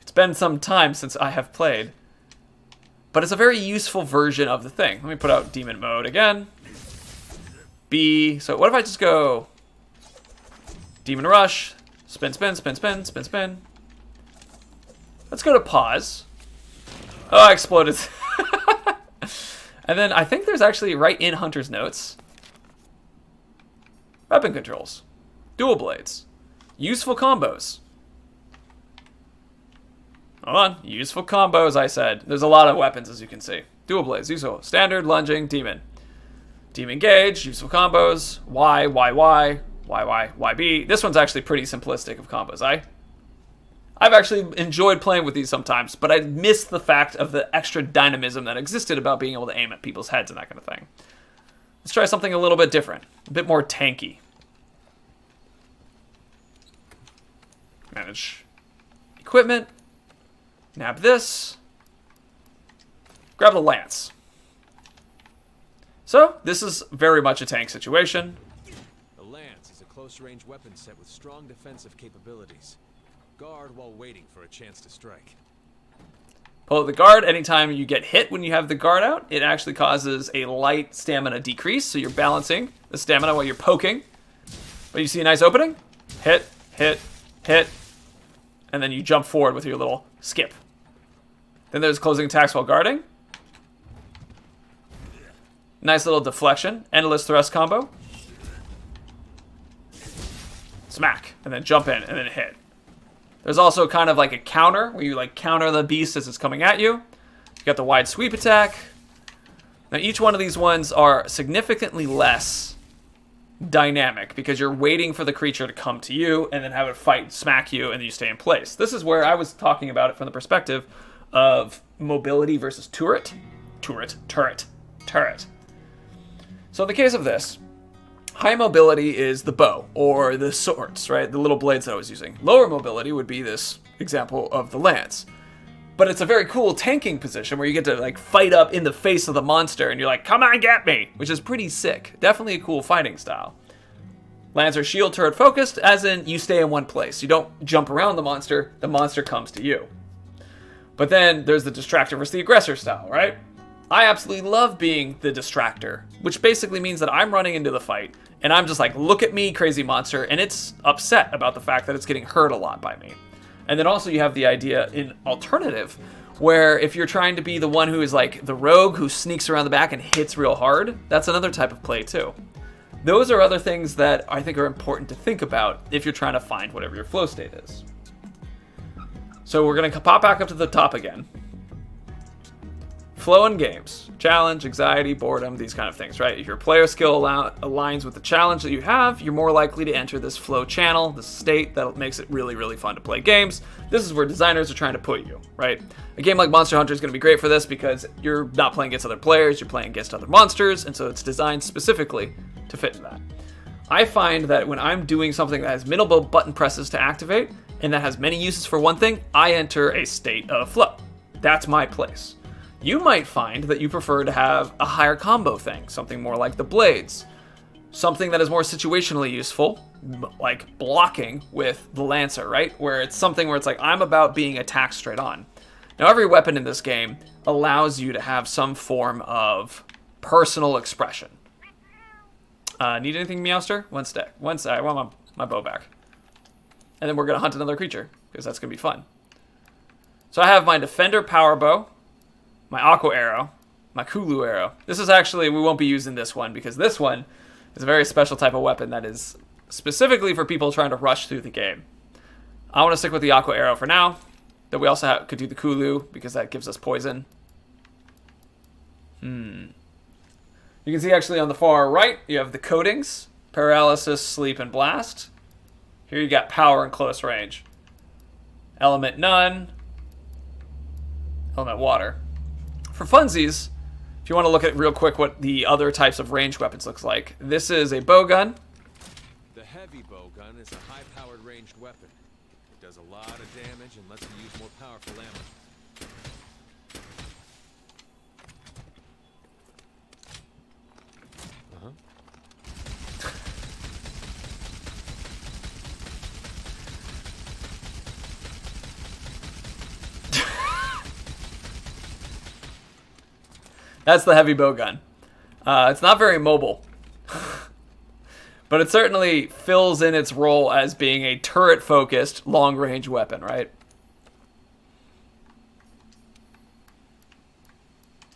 It's been some time since I have played. But it's a very useful version of the thing. Let me put out demon mode again. B. So what if I just go demon rush, spin, spin, spin, spin, spin, spin. Let's go to pause. Oh, I exploded. And then I think there's actually right in Hunter's notes, weapon controls, dual blades, useful combos. Hold on, useful combos, I said. There's a lot of weapons, as you can see. Dual blades, useful, standard, lunging, demon. Demon gauge, useful combos, Y, Y, Y, Y, Y, Y, B. This one's actually pretty simplistic of combos. I've actually enjoyed playing with these sometimes, but I missed the fact of the extra dynamism that existed about being able to aim at people's heads and that kind of thing. Let's try something a little bit different, a bit more tanky. Manage equipment. Nab this. Grab the lance. So, this is very much a tank situation. The lance is a close-range weapon set with strong defensive capabilities. Guard while waiting for a chance to strike. Pull out the guard. Anytime you get hit when you have the guard out, it actually causes a light stamina decrease, so you're balancing the stamina while you're poking. But you see a nice opening? Hit, hit, hit, and then you jump forward with your little skip. Then there's closing attacks while guarding. Nice little deflection. Endless thrust combo. Smack, and then jump in, and then hit. There's also kind of like a counter, where you like counter the beast as it's coming at you. You got the wide sweep attack. Now each one of these ones are significantly less dynamic, because you're waiting for the creature to come to you, and then have it fight, smack you, and then you stay in place. This is where I was talking about it from the perspective of mobility versus turret. Turret. So in the case of this, high mobility is the bow, or the swords, right? The little blades that I was using. Lower mobility would be this example of the lance. But it's a very cool tanking position where you get to like fight up in the face of the monster and you're like, come on, get me, which is pretty sick. Definitely a cool fighting style. Lance are shield turret focused, as in you stay in one place. You don't jump around the monster comes to you. But then there's the distractor versus the aggressor style, right? I absolutely love being the distractor, which basically means that I'm running into the fight, and I'm just like, look at me, crazy monster, and it's upset about the fact that it's getting hurt a lot by me. And then also you have the idea in alternative, where if you're trying to be the one who is like the rogue who sneaks around the back and hits real hard, that's another type of play too. Those are other things that I think are important to think about if you're trying to find whatever your flow state is. So we're going to pop back up to the top again. Flow in games. Challenge, anxiety, boredom, these kind of things, right? If your player skill aligns with the challenge that you have, you're more likely to enter this flow channel, this state that makes it really, really fun to play games. This is where designers are trying to put you, right? A game like Monster Hunter is going to be great for this because you're not playing against other players, you're playing against other monsters, and so it's designed specifically to fit in that. I find that when I'm doing something that has minimal button presses to activate, and that has many uses for one thing, I enter a state of flow. That's my place. You might find that you prefer to have a higher combo thing, something more like the blades, something that is more situationally useful, like blocking with the Lancer, right? Where it's something where it's like, I'm about being attacked straight on. Now, every weapon in this game allows you to have some form of personal expression. Need anything, Meowster? One sec. I want my bow back. And then we're going to hunt another creature, because that's going to be fun. So I have my Defender Power Bow, my Aqua Arrow, my Kulu Arrow. This is actually, we won't be using this one, because this one is a very special type of weapon that is specifically for people trying to rush through the game. I want to stick with the Aqua Arrow for now. Then we also could do the Kulu, because that gives us poison. You can see actually on the far right, you have the coatings, Paralysis, Sleep, and Blast. Here you got Power and Close Range. Element None. Element Water. For funsies, if you want to look at real quick what the other types of ranged weapons looks like, this is a bow gun. The heavy bow gun is a high-powered ranged weapon. It does a lot of damage and lets you use more powerful ammo. That's the heavy bow gun. It's not very mobile, but it certainly fills in its role as being a turret-focused, long-range weapon, right?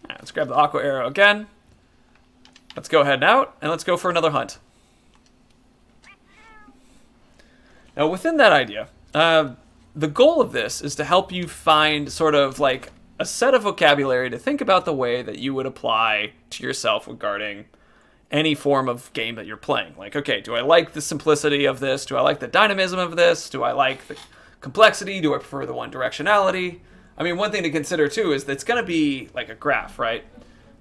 All right, let's grab the Aqua Arrow again. Let's go ahead and out, and let's go for another hunt. Now, within that idea, the goal of this is to help you find sort of like a set of vocabulary to think about the way that you would apply to yourself regarding any form of game that you're playing. Like, okay, do I like the simplicity of this? Do I like the dynamism of this? Do I like the complexity? Do I prefer the one directionality? I mean, one thing to consider too is that it's going to be like a graph, right?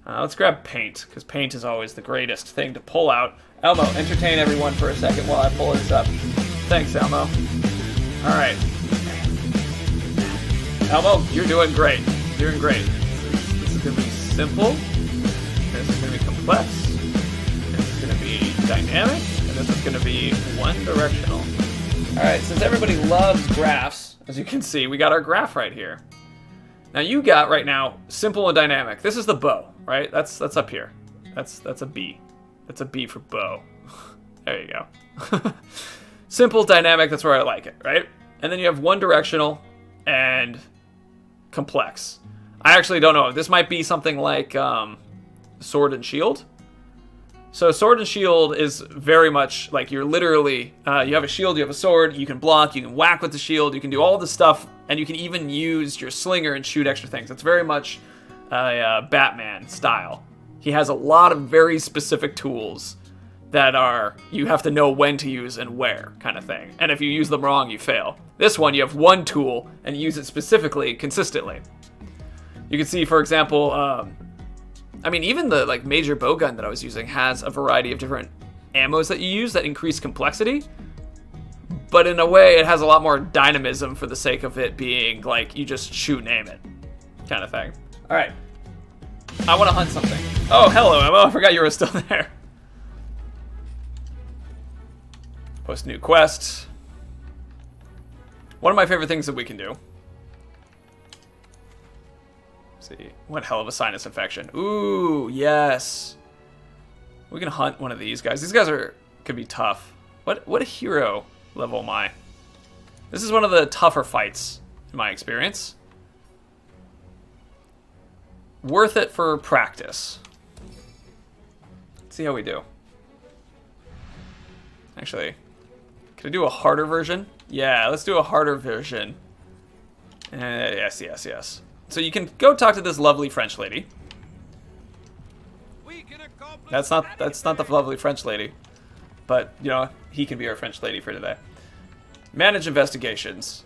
Let's grab paint, because paint is always the greatest thing to pull out. Elmo, entertain everyone for a second while I pull this up. Thanks, Elmo. All right. Elmo, you're doing great. Doing great. This is going to be simple. This is going to be complex. This is going to be dynamic. And this is going to be one-directional. All right, since everybody loves graphs, as you can see, we got our graph right here. Now you got right now simple and dynamic. This is the bow, right? That's up here. That's a B. That's a B for bow. There you go. Simple, dynamic, that's where I like it, right? And then you have one-directional and complex. I actually don't know. This might be something like Sword and Shield. So Sword and Shield is very much like you're literally, you have a shield, you have a sword, you can block, you can whack with the shield, you can do all the stuff, and you can even use your slinger and shoot extra things. It's very much Batman style. He has a lot of very specific tools that are, you have to know when to use and where, kind of thing. And if you use them wrong, you fail. This one, you have one tool, and you use it specifically, consistently. You can see, for example, I mean, even the like major bow gun that I was using has a variety of different ammos that you use that increase complexity. But in a way, it has a lot more dynamism for the sake of it being like, you just shoot and aim it, kind of thing. All right. I want to hunt something. Oh, hello, Emma. I forgot you were still there. Post new quest. One of my favorite things that we can do is see. What hell of a sinus infection. Ooh, yes. We can hunt one of these guys. These guys could be tough. What a hero level am I? This is one of the tougher fights, in my experience. Worth it for practice. Let's see how we do. Actually, can I do a harder version? Yeah, let's do a harder version. Yes, yes, yes. So you can go talk to this lovely French lady. That's not the lovely French lady. But, you know, he can be our French lady for today. Manage investigations.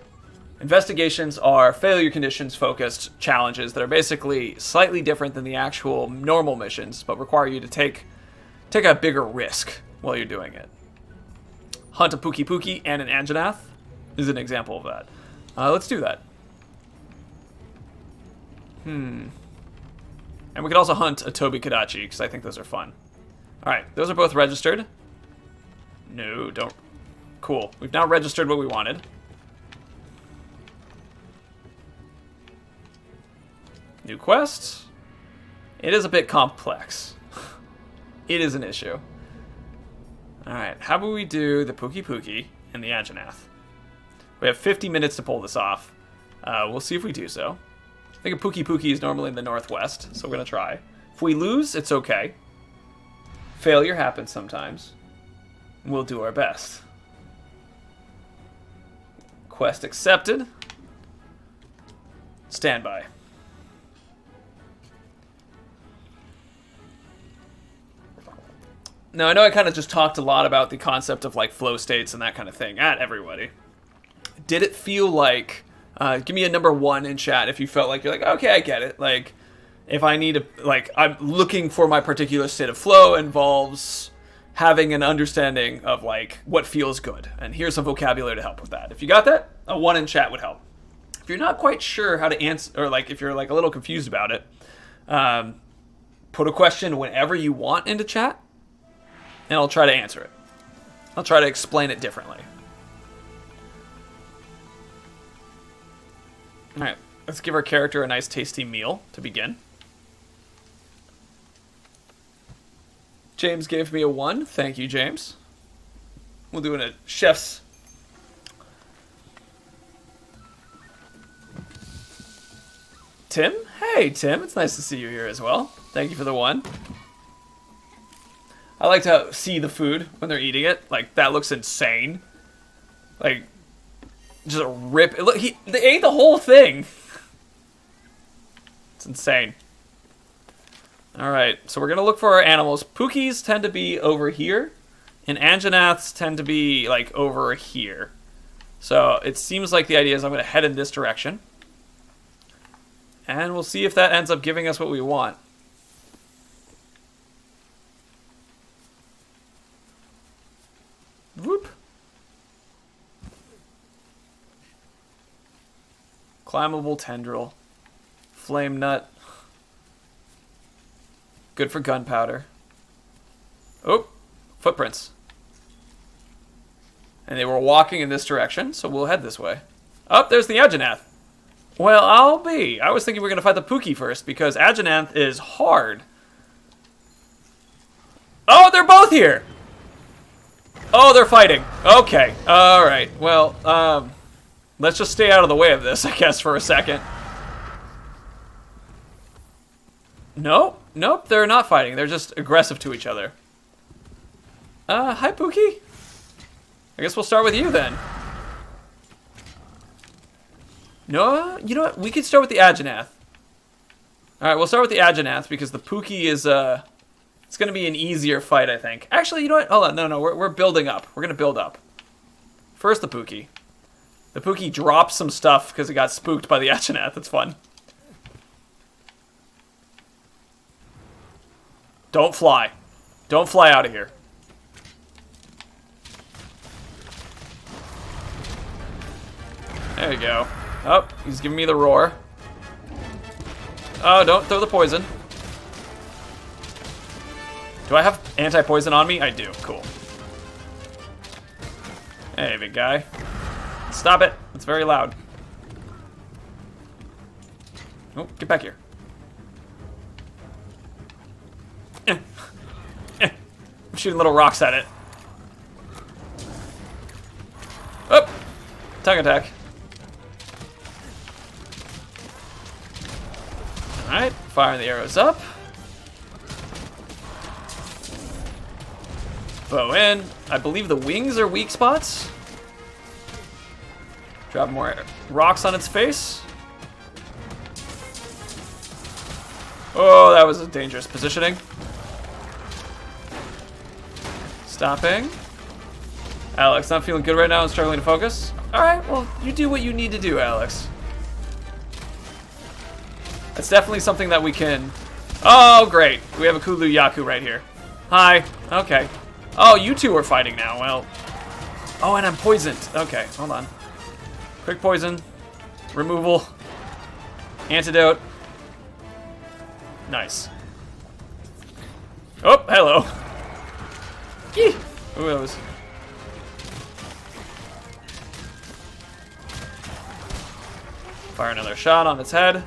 Investigations are failure conditions focused challenges that are basically slightly different than the actual normal missions, but require you to take a bigger risk while you're doing it. Hunt a Pookie Pookie and an Anjanath is an example of that. Let's do that. And we could also hunt a Tobi Kadachi, because I think those are fun. Alright, those are both registered. No, don't. Cool. We've now registered what we wanted. New quest. It is a bit complex. It is an issue. Alright, how about we do the Pookie Pookie and the Anjanath? We have 50 minutes to pull this off. We'll see if we do so. I think a Pookie Pookie is normally in the northwest, so we're going to try. If we lose, it's okay. Failure happens sometimes. We'll do our best. Quest accepted. Standby. Now, I know I kind of just talked a lot about the concept of, like, flow states and that kind of thing at everybody. Did it feel like... give me a number 1 in chat if you felt like you're like, okay, I get it. Like, if I need to, like, I'm looking for my particular state of flow involves having an understanding of, like, what feels good. And here's some vocabulary to help with that. If you got that, a 1 in chat would help. If you're not quite sure how to answer, or, like, if you're, like, a little confused about it, put a question whenever you want into chat, and I'll try to answer it. I'll try to explain it differently. Alright, let's give our character a nice tasty meal to begin. James gave me a 1. Thank you, James. We'll do a chef's. Tim? Hey, Tim. It's nice to see you here as well. Thank you for the 1. I like to see the food when they're eating it. Like, that looks insane. Like... just a rip. Look, they ate the whole thing. It's insane. Alright, so we're going to look for our animals. Pookies tend to be over here, and Anjanaths tend to be, like, over here. So it seems like the idea is I'm going to head in this direction. And we'll see if that ends up giving us what we want. Whoop. Climbable tendril. Flame nut. Good for gunpowder. Oh, footprints. And they were walking in this direction, so we'll head this way. Oh, there's the Anjanath. Well, I'll be. I was thinking we were going to fight the Pookie first, because Anjanath is hard. Oh, they're both here! Oh, they're fighting. Okay. Alright. Well, let's just stay out of the way of this, I guess, for a second. Nope. Nope, they're not fighting. They're just aggressive to each other. Hi, Pookie. I guess we'll start with you, then. No, you know what? We could start with the Anjanath. Alright, we'll start with the Anjanath, because the Pookie is, it's going to be an easier fight, I think. Actually, you know what? Hold on. No, we're building up. We're going to build up. First, the Pookie. The Pookie dropped some stuff because it got spooked by the Anjanath. That's fun. Don't fly. Don't fly out of here. There you go. Oh, he's giving me the roar. Oh, don't throw the poison. Do I have anti-poison on me? I do. Cool. Hey, big guy. Stop it. It's very loud. Oh, get back here. shooting little rocks at it. Oh! Tongue attack. Alright, firing the arrows up. Bow in. I believe the wings are weak spots. Drop more rocks on its face. Oh, that was a dangerous positioning. Stopping. Alex, not feeling good right now and struggling to focus? Alright, well, you do what you need to do, Alex. That's definitely something that we can... Oh, great. We have a Kulu Yaku right here. Hi. Okay. Oh, you two are fighting now. Well... Oh, and I'm poisoned. Okay, hold on. Quick poison. Removal. Antidote. Nice. Oh, hello. Yee. Ooh, that was... Fire another shot on its head.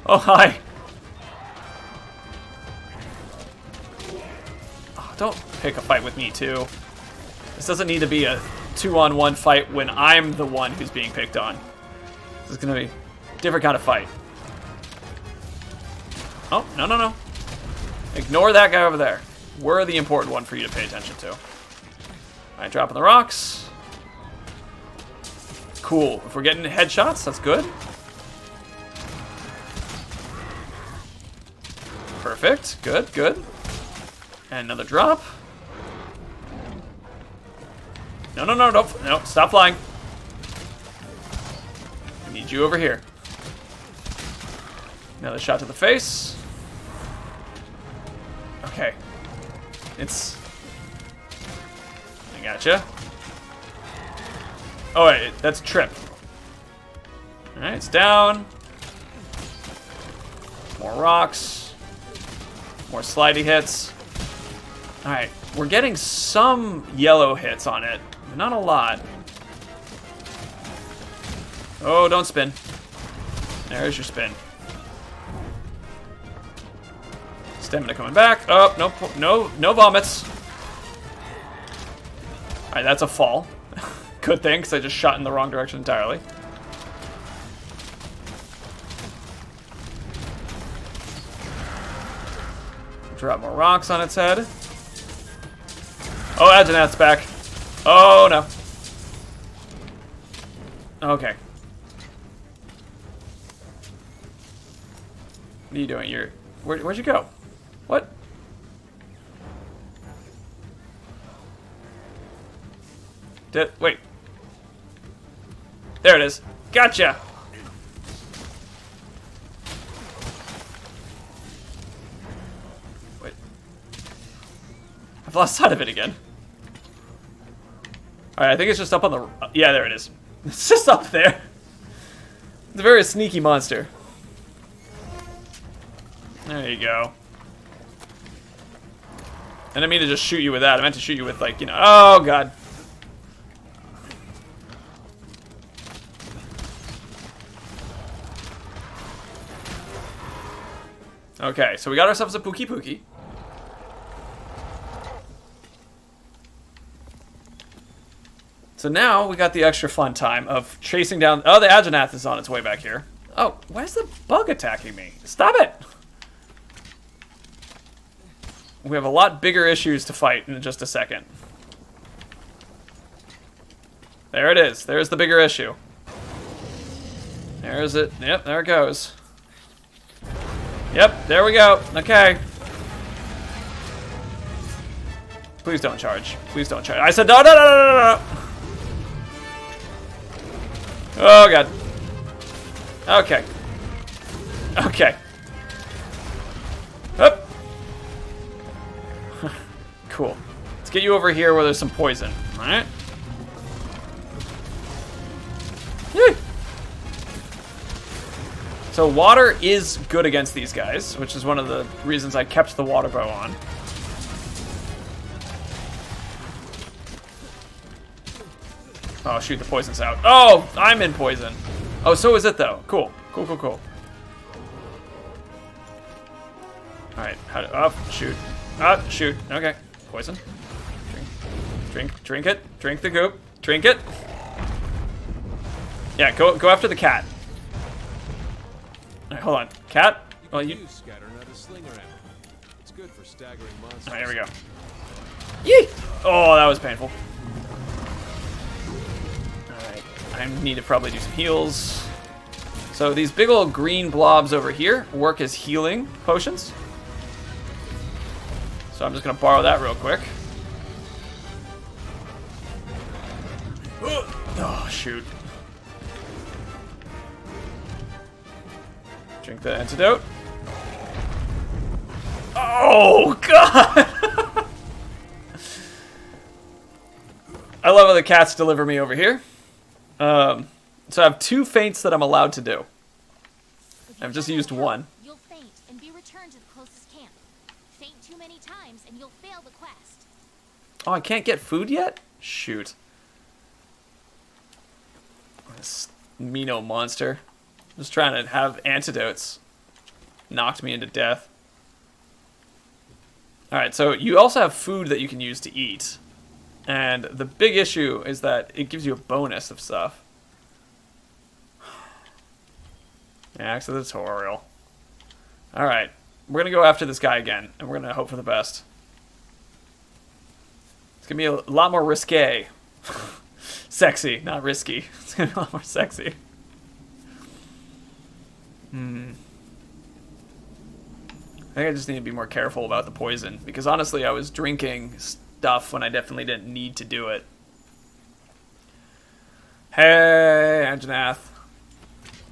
Oh, hi. Oh, don't pick a fight with me, too. This doesn't need to be a 2-on-1 fight when I'm the one who's being picked on. This is going to be a different kind of fight. Oh, no, no, no. Ignore that guy over there. We're the important one for you to pay attention to. Alright, dropping the rocks. Cool. If we're getting headshots, that's good. Perfect. Good, good. And another drop. No, no, no, no, no. Stop flying. I need you over here. Another shot to the face. Okay. It's... I gotcha. Oh, wait, that's trip. Alright, it's down. More rocks. More slidey hits. Alright, we're getting some yellow hits on it, but not a lot. Oh, don't spin. There's your spin. Stamina coming back. Oh, no vomits. Alright, that's a fall. Good thing, because I just shot in the wrong direction entirely. Drop more rocks on its head. Oh, Ajanat's back. Oh, no. Okay. What are you doing? Where'd you go? What? Wait. There it is. Gotcha! Wait. I've lost sight of it again. Alright, I think it's just up on the... Yeah, there it is. It's just up there. It's a very sneaky monster. There you go. I didn't mean to just shoot you with that. I meant to shoot you with, like, you know... Oh, God. Okay, so we got ourselves a Pookie Pookie. So now we got the extra fun time of chasing down... Oh, the Ajannath is on its way back here. Oh, why is the bug attacking me? Stop it! We have a lot bigger issues to fight in just a second. There it is. There's the bigger issue. There's it. Yep, there it goes. Yep, there we go. Okay. Please don't charge. Please don't charge. I said no, no, no, no, no, no. Oh, God. Okay. Okay. Up. Cool. Let's get you over here where there's some poison. All right. Yay. So water is good against these guys, which is one of the reasons I kept the water bow on. Oh, shoot, the poison's out. Oh, I'm in poison. Oh, so is it, though. Cool. Cool, cool, cool. All right. How to... Oh, shoot. Oh, shoot. Okay. Poison. Drink it. Drink the goop. Drink it. Yeah, go after the cat. Alright, hold on. Cat? Well, you... Scatter, not a slinger ammo. It's good for staggering monsters. Alright, here we go. Yee! Oh, that was painful. Alright, I need to probably do some heals. So these big old green blobs over here work as healing potions. So I'm just going to borrow that real quick. Oh, shoot. Drink the antidote. Oh, God! I love how the cats deliver me over here. So I have 2 feints that I'm allowed to do. I've just used one. You'll faint and be returned to the closest camp. Faint too many times and you'll fail the quest. Oh, I can't get food yet? Shoot. This Mino monster. Just trying to have antidotes. Knocked me into death. Alright, so you also have food that you can use to eat. And the big issue is that it gives you a bonus of stuff. Axe of the tutorial. Alright, we're going to go after this guy again, and we're going to hope for the best. It's going to be a lot more risque. Sexy, not risky. It's going to be a lot more sexy. I think I just need to be more careful about the poison, because honestly I was drinking stuff when I definitely didn't need to do it. Hey, Anjanath.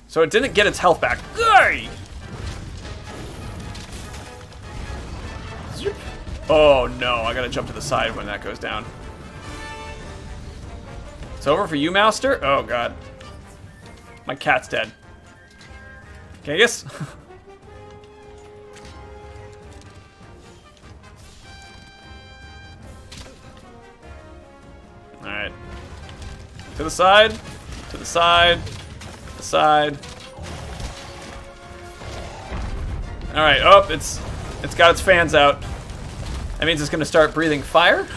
So it didn't get its health back. Hey! Oh no, I gotta jump to the side when that goes down. It's over for you, Master? Oh god. My cat's dead. Genghis? Alright. To the side. To the side. To the side. Alright, oh, it's got its fans out. That means it's gonna start breathing fire.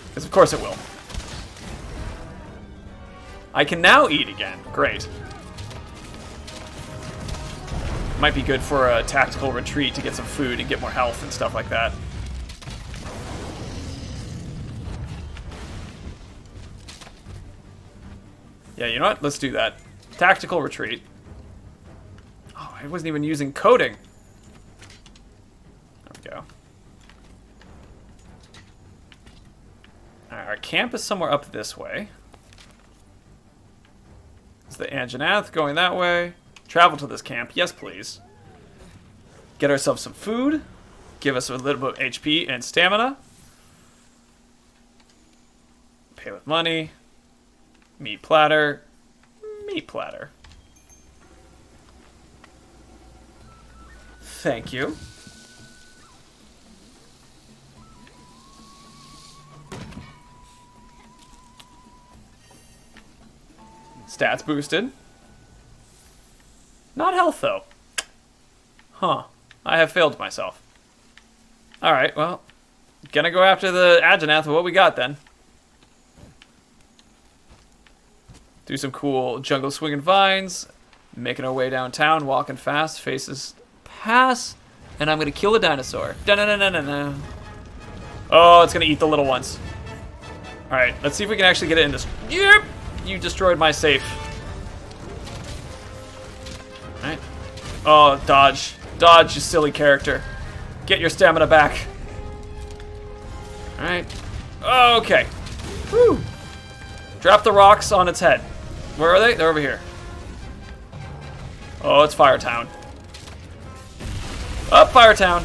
Because of course it will. I can now eat again. Great. Might be good for a tactical retreat to get some food and get more health and stuff like that. Yeah, you know what? Let's do that. Tactical retreat. Oh, I wasn't even using coding. There we go. Alright, our camp is somewhere up this way. Is the Anjanath going that way? Travel to this camp. Yes, please. Get ourselves some food. Give us a little bit of HP and stamina. Pay with money. Meat platter. Meat platter. Thank you. Stats boosted. Not health, though. Huh. I have failed myself. Alright, well. Gonna go after the Anjanath with what we got, then. Do some cool jungle swinging vines. Making our way downtown, walking fast. Faces pass. And I'm gonna kill the dinosaur. Da-na-na-na-na-na. Oh, it's gonna eat the little ones. Alright, let's see if we can actually get it in this. Yep! You destroyed my safe. Alright. Oh, dodge. Dodge, you silly character. Get your stamina back. Alright. Okay. Woo! Drop the rocks on its head. Where are they? They're over here. Oh, it's Firetown. Up, Firetown.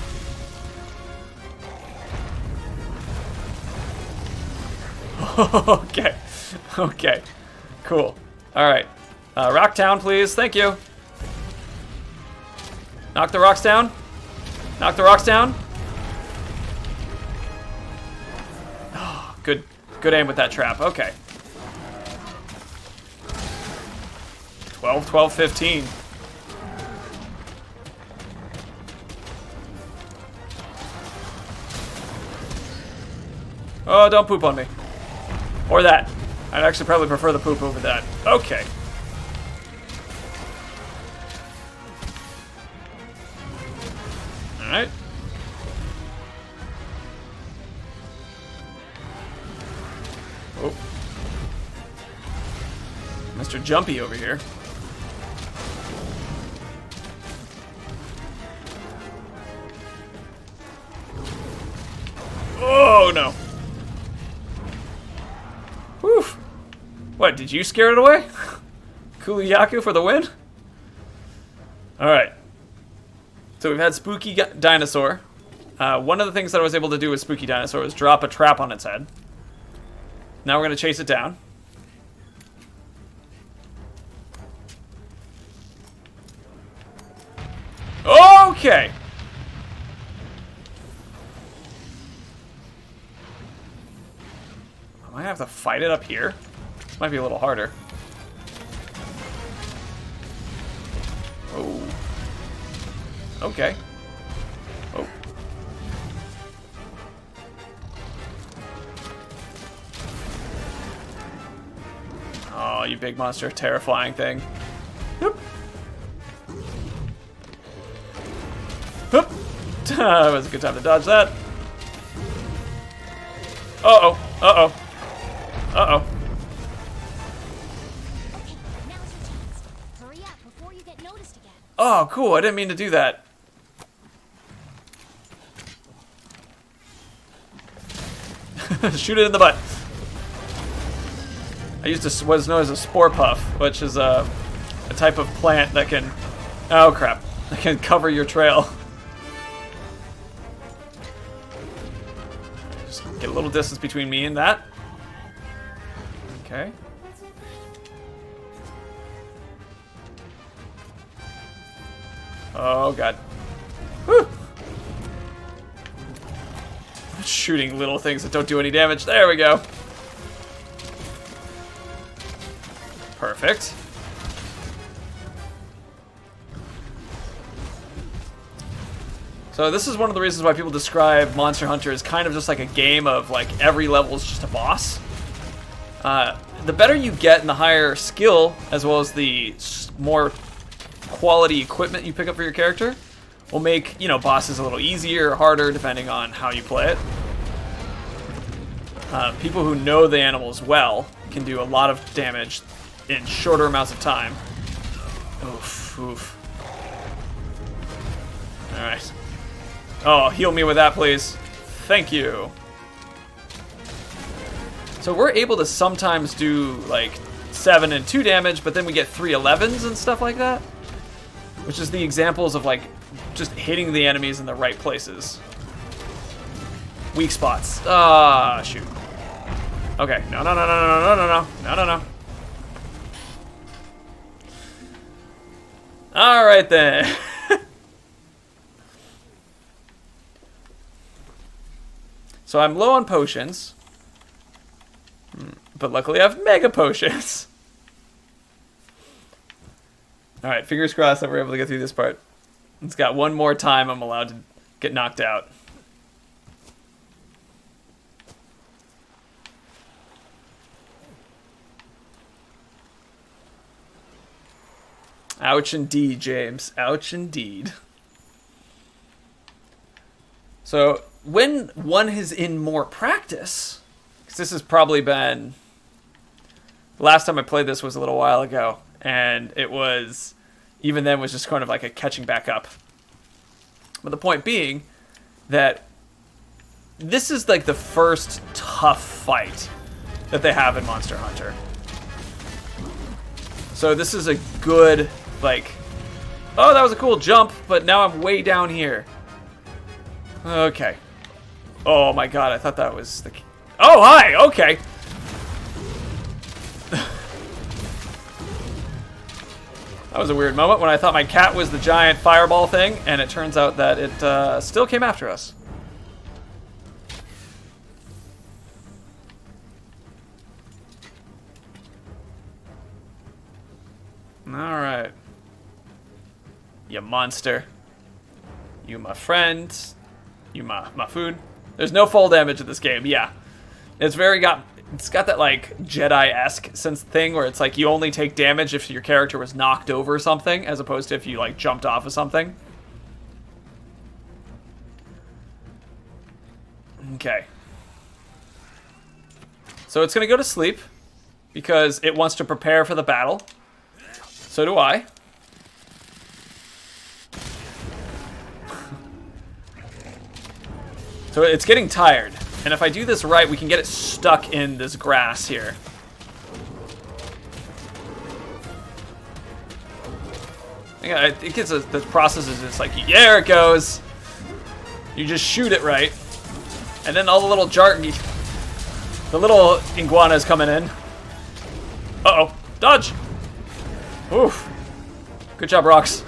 Okay. Okay. Cool. Alright. Rocktown, please. Thank you. Knock the rocks down. Knock the rocks down. Oh, good aim with that trap. Okay. 12, 12, 15. Oh, don't poop on me. Or that. I'd actually probably prefer the poop over that. Okay. Alright. Oh. Mr. Jumpy over here. Oh, no. Whew. What, did you scare it away? Kuliyaku for the win? Alright. So we've had Spooky Dinosaur. One of the things that I was able to do with Spooky Dinosaur was drop a trap on its head. Now we're going to chase it down. Okay. I might have to fight it up here. This might be a little harder. Oh. Okay. Oh. Oh, you big monster. Terrifying thing. Yep. Hup. That was a good time to dodge that. Uh-oh. Uh-oh. Uh-oh. Okay, now's your chance. Hurry up before you get noticed again. Oh, cool. I didn't mean to do that. Shoot it in the butt. I used to what's known as a spore puff, which is a type of plant that can... Oh, crap. That can cover your trail. Just get a little distance between me and that. Okay. Oh, God. Whew. Shooting little things that don't do any damage. There we go. Perfect. So this is one of the reasons why people describe Monster Hunter as kind of just like a game of like every level is just a boss. The better you get and the higher skill, as well as the more quality equipment you pick up for your character, will make, you know, bosses a little easier or harder depending on how you play it. People who know the animals well can do a lot of damage in shorter amounts of time. Oof, oof. Alright. Oh, heal me with that, please. Thank you. So we're able to sometimes do, like, 7 and 2 damage, but then we get 3 11s and stuff like that. Which is the examples of, like, just hitting the enemies in the right places. Weak spots. Ah, shoot. Okay. No, no, no, no, no, no, no, no, no, no, no. All right, then. So I'm low on potions. But luckily I have mega potions. Alright, fingers crossed that we're able to get through this part. It's got one more time I'm allowed to get knocked out. Ouch indeed, James. Ouch indeed. So, when one is in more practice, because this has probably been... The last time I played this was a little while ago, and it was... Even then was just kind of like a catching back up. But the point being that this is like the first tough fight that they have in Monster Hunter. So this is a good, like... Oh, that was a cool jump, but now I'm way down here. Okay. Oh my god, I thought that was the... Oh, hi! Okay! That was a weird moment when I thought my cat was the giant fireball thing, and it turns out that it still came after us. Alright. You monster. You my friend. You my food. There's no fall damage in this game, yeah. It's got that like Jedi-esque sense thing where it's like you only take damage if your character was knocked over something, as opposed to if you like jumped off of something. Okay. So it's gonna go to sleep because it wants to prepare for the battle. So do I. So it's getting tired. And if I do this right, we can get it stuck in this grass here. I think it's the process is just like, there it goes. You just shoot it right. And then all the little the little iguanas coming in. Uh-oh. Dodge! Oof. Good job, Rocks.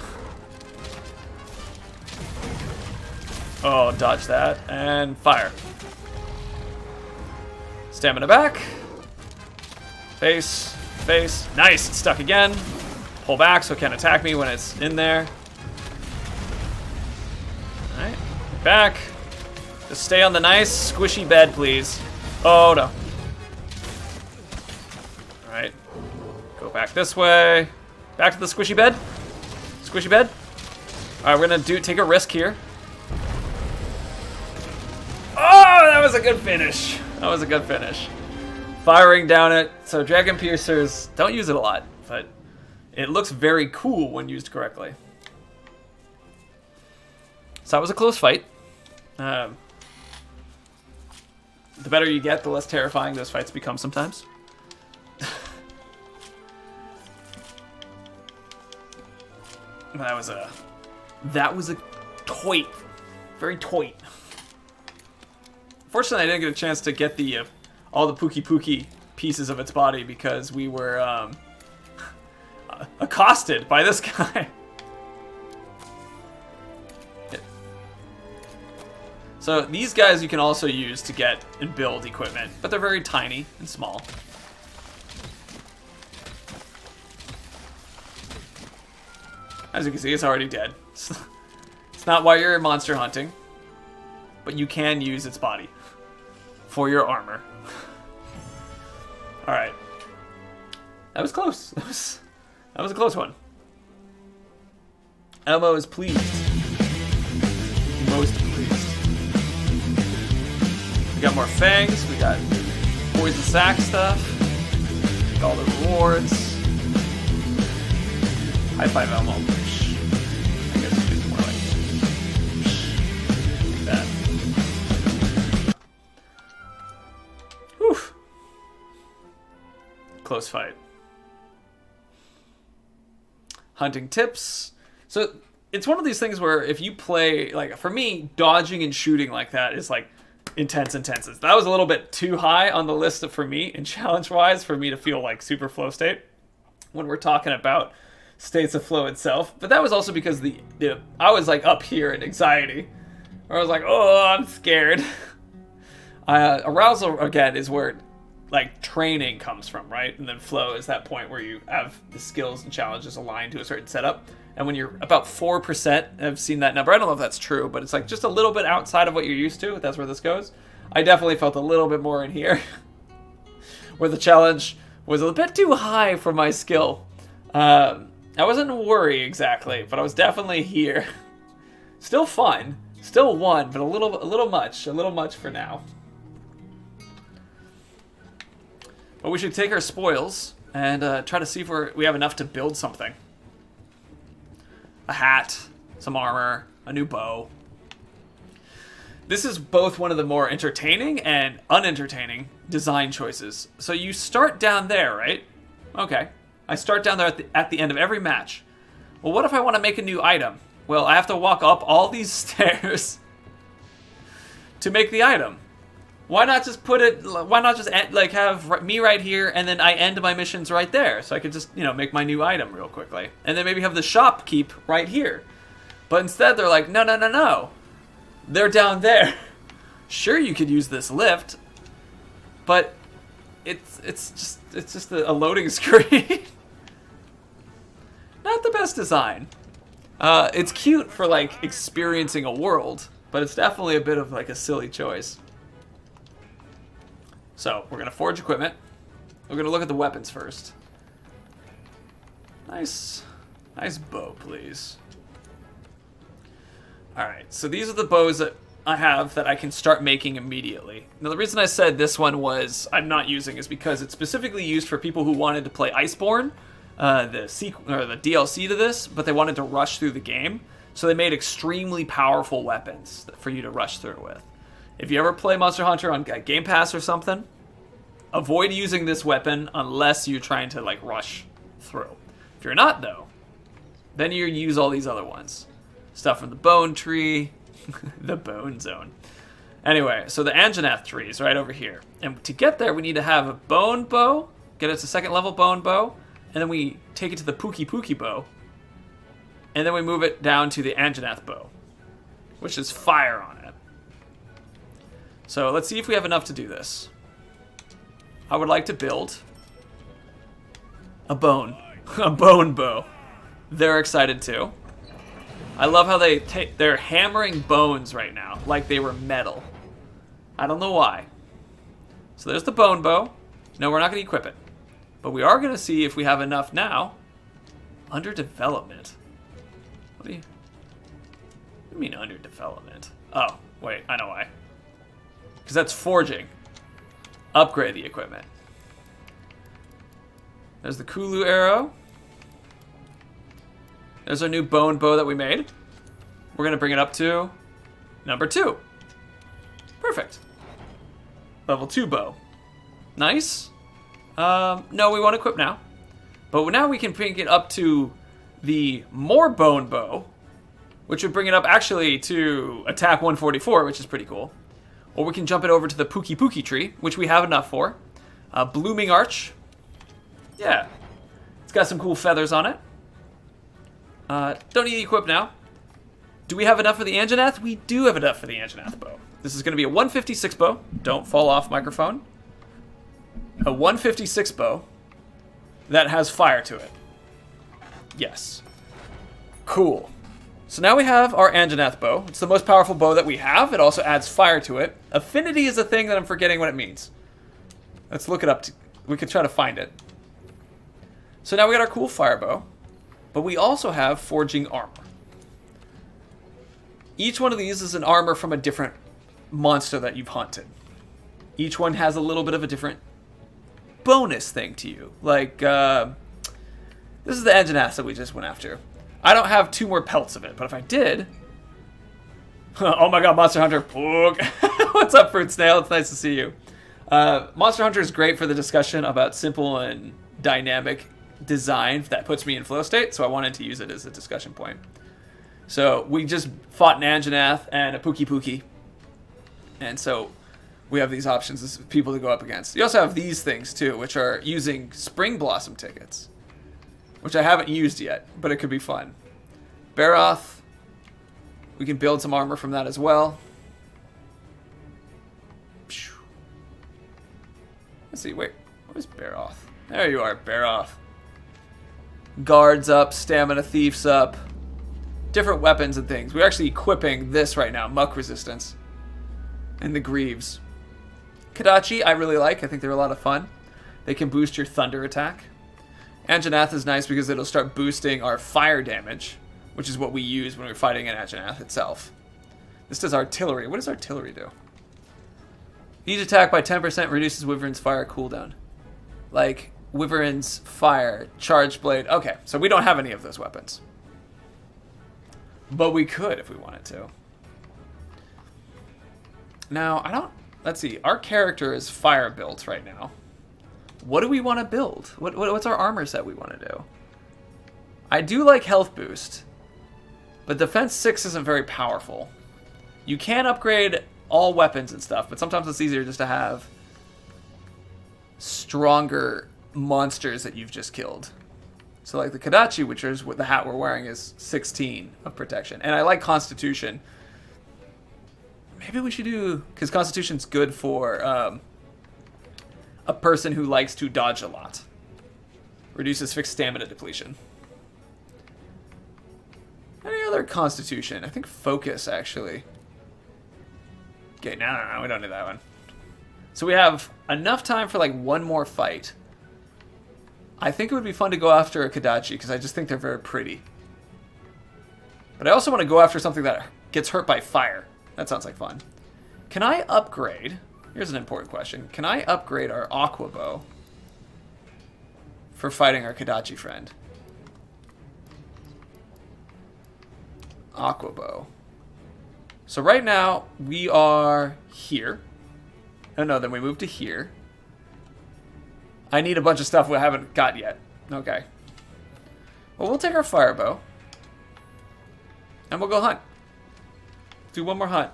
Oh, dodge that. And fire. Stamina back. Face. Face. Nice. It's stuck again. Pull back so it can't attack me when it's in there. Alright. Back. Just stay on the nice, squishy bed, please. Oh, no. Alright. Go back this way. Back to the squishy bed. Squishy bed. Alright, we're gonna take a risk here. Oh, that was a good finish. That was a good finish. Firing down it. So Dragon Piercers, don't use it a lot, but it looks very cool when used correctly. So that was a close fight. The better you get, the less terrifying those fights become sometimes. That was a toit. Very toit. Fortunately, I didn't get a chance to get the all the Pookie pieces of its body because we were accosted by this guy. So these guys you can also use to get and build equipment, but they're very tiny and small. As you can see, it's already dead. It's not why you're monster hunting, but you can use its body for your armor. All right, that was close. That was a close one. Elmo is pleased, most pleased. We got more fangs. We got poison sack stuff. All the rewards. High five, Elmo. I guess it's more like that. Whew. Close fight. Hunting tips. So it's one of these things where if you play, like for me, dodging and shooting like that is like intense. That was a little bit too high on the list for me and challenge-wise for me to feel like super flow state when we're talking about states of flow itself. But that was also because I was like up here in anxiety. Where I was like, oh, I'm scared. Arousal, again, is where like training comes from, right? And then flow is that point where you have the skills and challenges aligned to a certain setup. And when you're about 4%, I've seen that number. I don't know if that's true, but it's like just a little bit outside of what you're used to. That's where this goes. I definitely felt a little bit more in here, where the challenge was a bit too high for my skill. I wasn't worried exactly, but I was definitely here. Still fun, still won, but a little much for now. But we should take our spoils and try to see if we have enough to build something. A hat, some armor, a new bow. This is both one of the more entertaining and unentertaining design choices. So you start down there, right? Okay. I start down there at the end of every match. Well, what if I want to make a new item? Well, I have to walk up all these stairs to make the item. Why not just like have me right here and then I end my missions right there, so I could just, make my new item real quickly. And then maybe have the shop keep right here. But instead they're like, no. They're down there. Sure, you could use this lift, but it's just a loading screen. Not the best design. It's cute for like experiencing a world, but it's definitely a bit of like a silly choice. So we're going to forge equipment. We're going to look at the weapons first. Nice bow, please. Alright, so these are the bows that I have that I can start making immediately. Now the reason I said this one was I'm not using is because it's specifically used for people who wanted to play Iceborne, the DLC to this, but they wanted to rush through the game. So they made extremely powerful weapons for you to rush through with. If you ever play Monster Hunter on Game Pass or something, avoid using this weapon unless you're trying to like rush through. If you're not though, then you use all these other ones. Stuff from the bone tree, the bone zone. Anyway, so the Anjanath tree is right over here. And to get there, we need to have a bone bow, get it to second level bone bow, and then we take it to the Pookie bow, and then we move it down to the Anjanath bow, which is fire on it. So let's see if we have enough to do this. I would like to build a bone bow. They're excited too. I love how they're hammering bones right now, like they were metal. I don't know why. So there's the bone bow. No, we're not going to equip it. But we are going to see if we have enough now. Under development. What do you mean under development? Oh, wait, I know why. Because that's forging. Upgrade the equipment. There's the Kulu arrow. There's our new bone bow that we made. We're going to bring it up to number 2. Perfect. Level 2 bow. Nice. No, we won't equip now. But now we can bring it up to the more bone bow, which would bring it up actually to attack 144, which is pretty cool. Or we can jump it over to the Pookie tree, which we have enough for. Blooming arch. Yeah. It's got some cool feathers on it. Don't need to equip now. Do we have enough for the Anjanath? We do have enough for the Anjanath bow. This is going to be a 156 bow. Don't fall off microphone. A 156 bow that has fire to it. Yes. Cool. So now we have our Anjanath bow. It's the most powerful bow that we have. It also adds fire to it. Affinity is a thing that I'm forgetting what it means. Let's look it up. We could try to find it. So now we got our cool fire bow. But we also have forging armor. Each one of these is an armor from a different monster that you've hunted. Each one has a little bit of a different bonus thing to you. Like, this is the Anjanath that we just went after. I don't have 2 more pelts of it, but if I did... oh my god, Monster Hunter. What's up, Fruit Snail? It's nice to see you. Monster Hunter is great for the discussion about simple and dynamic design that puts me in flow state, so I wanted to use it as a discussion point. So we just fought an Anjanath and a Pookie, and so we have these options as people to go up against. You also have these things too, which are using Spring Blossom tickets, which I haven't used yet, but it could be fun. Baroth, we can build some armor from that as well. Let's see, wait, where's Baroth? There you are, Baroth. Guards up, stamina thieves up, different weapons and things. We're actually equipping this right now, muck resistance, and the greaves. Kadachi I really like. I think they're a lot of fun. They can boost your thunder attack. Anjanath is nice because it'll start boosting our fire damage, which is what we use when we're fighting an Anjanath itself. This does artillery. What does artillery do? Each attack by 10% reduces Wyvern's fire cooldown. Like Wyvern's fire, charge blade. Okay, so we don't have any of those weapons. But we could if we wanted to. Now, let's see. Our character is fire built right now. What do we want to build? What's our armor set we want to do? I do like health boost, but defense 6 isn't very powerful. You can upgrade all weapons and stuff, but sometimes it's easier just to have stronger monsters that you've just killed. So like the Kadachi, which is what the hat we're wearing, is 16 of protection. And I like Constitution. Maybe we should do... because Constitution's good for a person who likes to dodge a lot. Reduces fixed stamina depletion. Any other Constitution? I think Focus, actually. Okay, no, we don't need that one. So we have enough time for like one more fight. I think it would be fun to go after a Kadachi because I just think they're very pretty. But I also want to go after something that gets hurt by fire. That sounds like fun. Can I upgrade? Here's an important question. Can I upgrade our Aqua Bow for fighting our Kadachi friend? Aqua Bow. So right now, we are here. Oh no, then we move to here. I need a bunch of stuff we haven't got yet. Okay. Well, we'll take our fire bow. And we'll go hunt. Do one more hunt.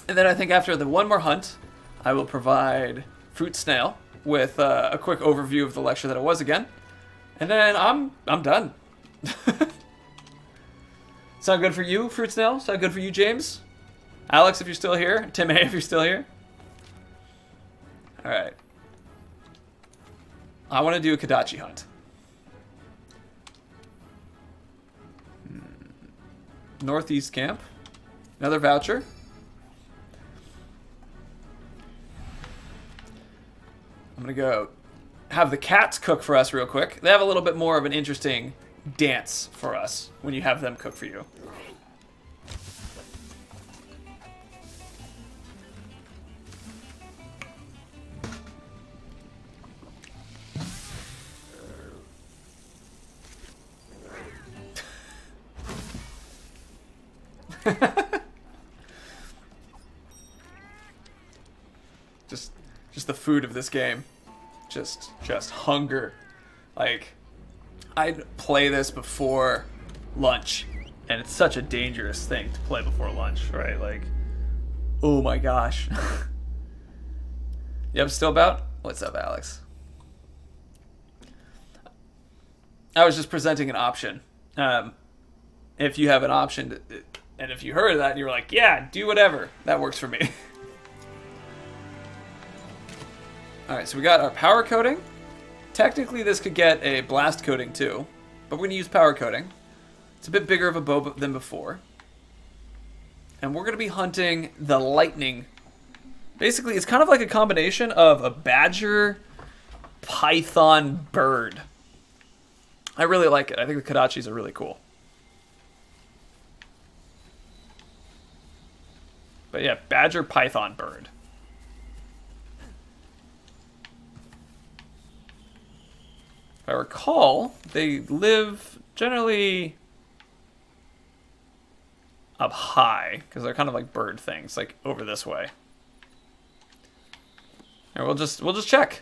And then I think after the one more hunt, I will provide Fruit Snail with a quick overview of the lecture that it was again. And then I'm done. Sound good for you, Fruit Snail? Sound good for you, James? Alex, if you're still here. Tim A, if you're still here. Alright. I want to do a Kadachi hunt. Northeast camp. Another voucher. I'm going to go have the cats cook for us real quick. They have a little bit more of an interesting dance for us when you have them cook for you. just the food of this game. Just hunger. Like, I'd play this before lunch, and it's such a dangerous thing to play before lunch, right? Like, oh my gosh. Yep, still about? What's up, Alex? I was just presenting an option. If you have an option, and if you heard that and you were like, yeah, do whatever, that works for me. Alright, so we got our power coating. Technically, this could get a blast coating too, but we're going to use power coating. It's a bit bigger of a bow than before. And we're going to be hunting the lightning. Basically, it's kind of like a combination of a badger, python, bird. I really like it. I think the Kadachis are really cool. But yeah, badger, python, bird. If I recall, they live generally up high, because they're kind of like bird things, like over this way. And we'll just check.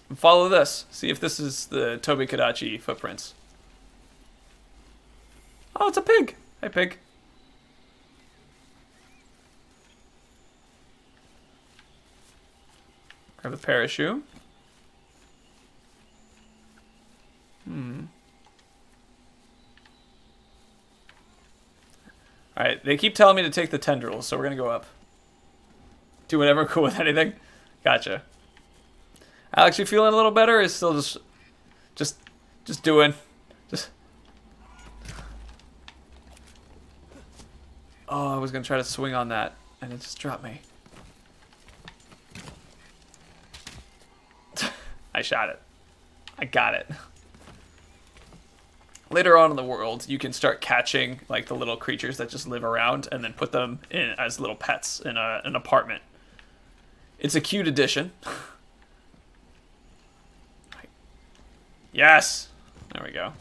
And follow this. See if this is the Toby Kadachi footprints. Oh, it's a pig. Hey, pig. Grab the parachute. Alright, they keep telling me to take the tendrils, so we're gonna go up. Do whatever, cool with anything. Gotcha. Alex, you feeling a little better, or is still just doing? Oh, I was gonna try to swing on that, and it just dropped me. I shot it. I got it. Later on in the world, you can start catching like the little creatures that just live around and then put them in as little pets in an apartment. It's a cute addition. Yes! There we go.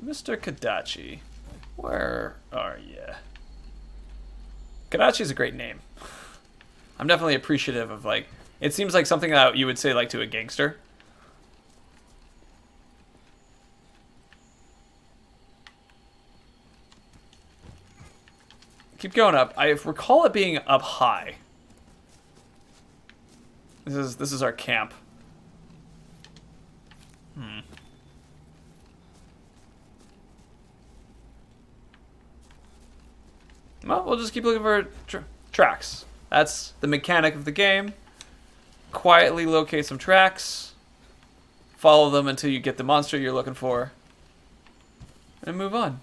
Mr. Kadachi, where are you? Kadachi is a great name. I'm definitely appreciative of, like, it seems like something that you would say, like, to a gangster. Keep going up. I recall it being up high. This is our camp. Well, we'll just keep looking for tracks. That's the mechanic of the game. Quietly locate some tracks. Follow them until you get the monster you're looking for. And move on.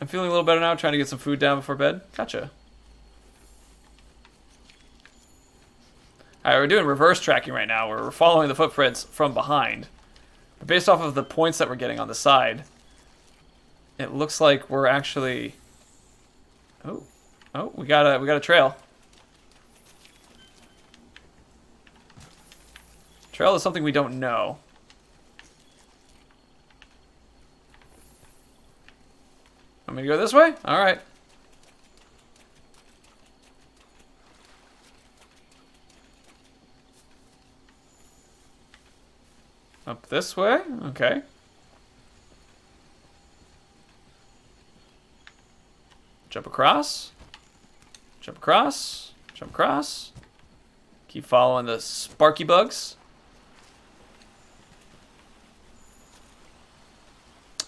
I'm feeling a little better now, trying to get some food down before bed. Gotcha. Alright, we're doing reverse tracking right now, where we're following the footprints from behind. But based off of the points that we're getting on the side, it looks like we're actually... Oh, we got a trail. Trail is something we don't know. Want me to go this way? Alright. Up this way? Okay. Jump across. Jump across. Jump across. Keep following the sparky bugs.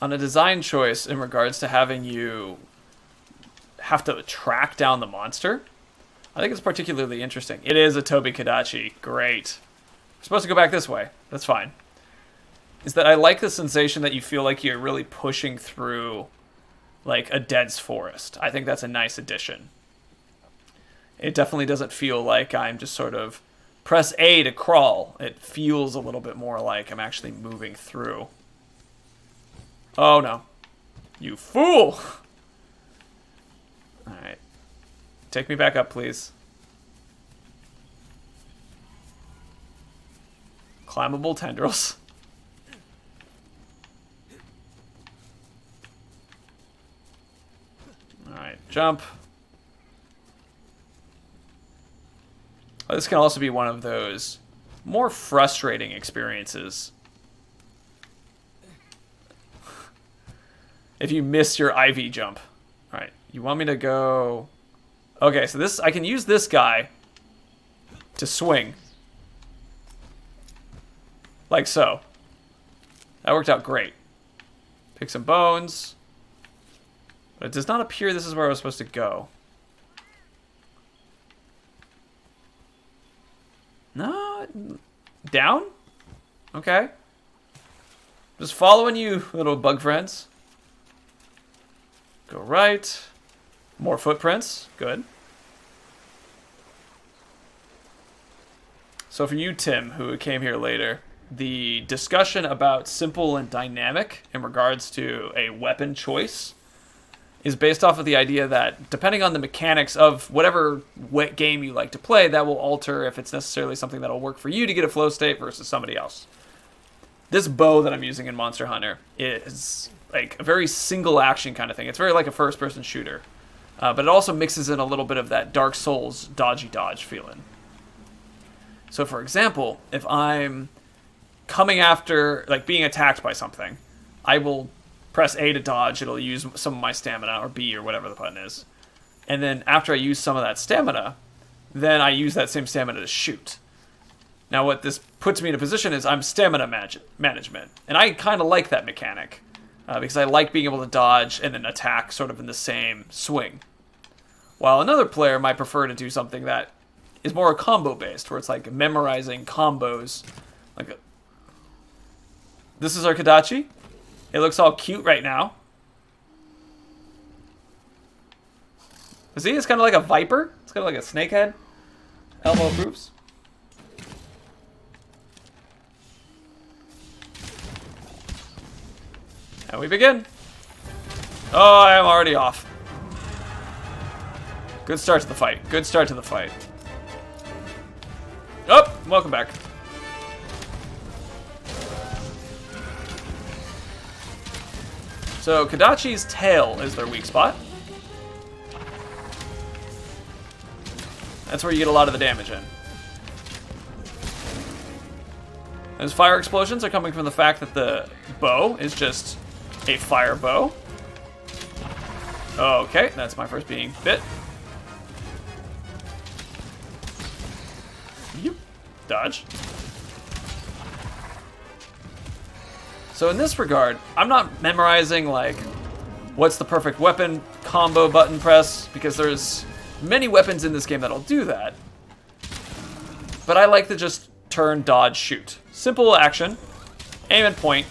On a design choice in regards to having you have to track down the monster, I think it's particularly interesting. It is a Toby Kadachi. Great. We're supposed to go back this way. That's fine. Is that I like the sensation that you feel like you're really pushing through like a dense forest. I think that's a nice addition. It definitely doesn't feel like I'm just sort of press A to crawl. It feels a little bit more like I'm actually moving through. Oh no. You fool! Alright. Take me back up, please. Climbable tendrils. Alright, jump. Oh, this can also be one of those more frustrating experiences. If you miss your IV jump. Alright, you want me to go... Okay, so this I can use this guy to swing. Like so. That worked out great. Pick some bones. But it does not appear this is where I was supposed to go. No. Down? Okay. Just following you, little bug friends. Go right. More footprints. Good. So for you, Tim, who came here later, the discussion about simple and dynamic in regards to a weapon choice is based off of the idea that depending on the mechanics of whatever game you like to play, that will alter if it's necessarily something that'll work for you to get a flow state versus somebody else. This bow that I'm using in Monster Hunter is like a very single action kind of thing. It's very like a first-person shooter. But it also mixes in a little bit of that Dark Souls dodgy dodge feeling. So for example, if I'm coming after, like being attacked by something, I will press A to dodge, it'll use some of my stamina, or B, or whatever the button is. And then after I use some of that stamina, then I use that same stamina to shoot. Now what this puts me in a position is I'm stamina management. And I kind of like that mechanic, because I like being able to dodge and then attack sort of in the same swing. While another player might prefer to do something that is more combo-based, where it's like memorizing combos. This is our Kadachi. It looks all cute right now. See, it's kind of like a viper. It's kind of like a snake head. Elmo approves. And we begin. Oh, I am already off. Good start to the fight. Good start to the fight. Oh, welcome back. So, Kadachi's tail is their weak spot. That's where you get a lot of the damage in. Those fire explosions are coming from the fact that the bow is just a fire bow. Okay, that's my first being bit. Yep. Dodge. So in this regard, I'm not memorizing like what's the perfect weapon combo button press, because there's many weapons in this game that'll do that. But I like to just turn, dodge, shoot. Simple action. Aim and point.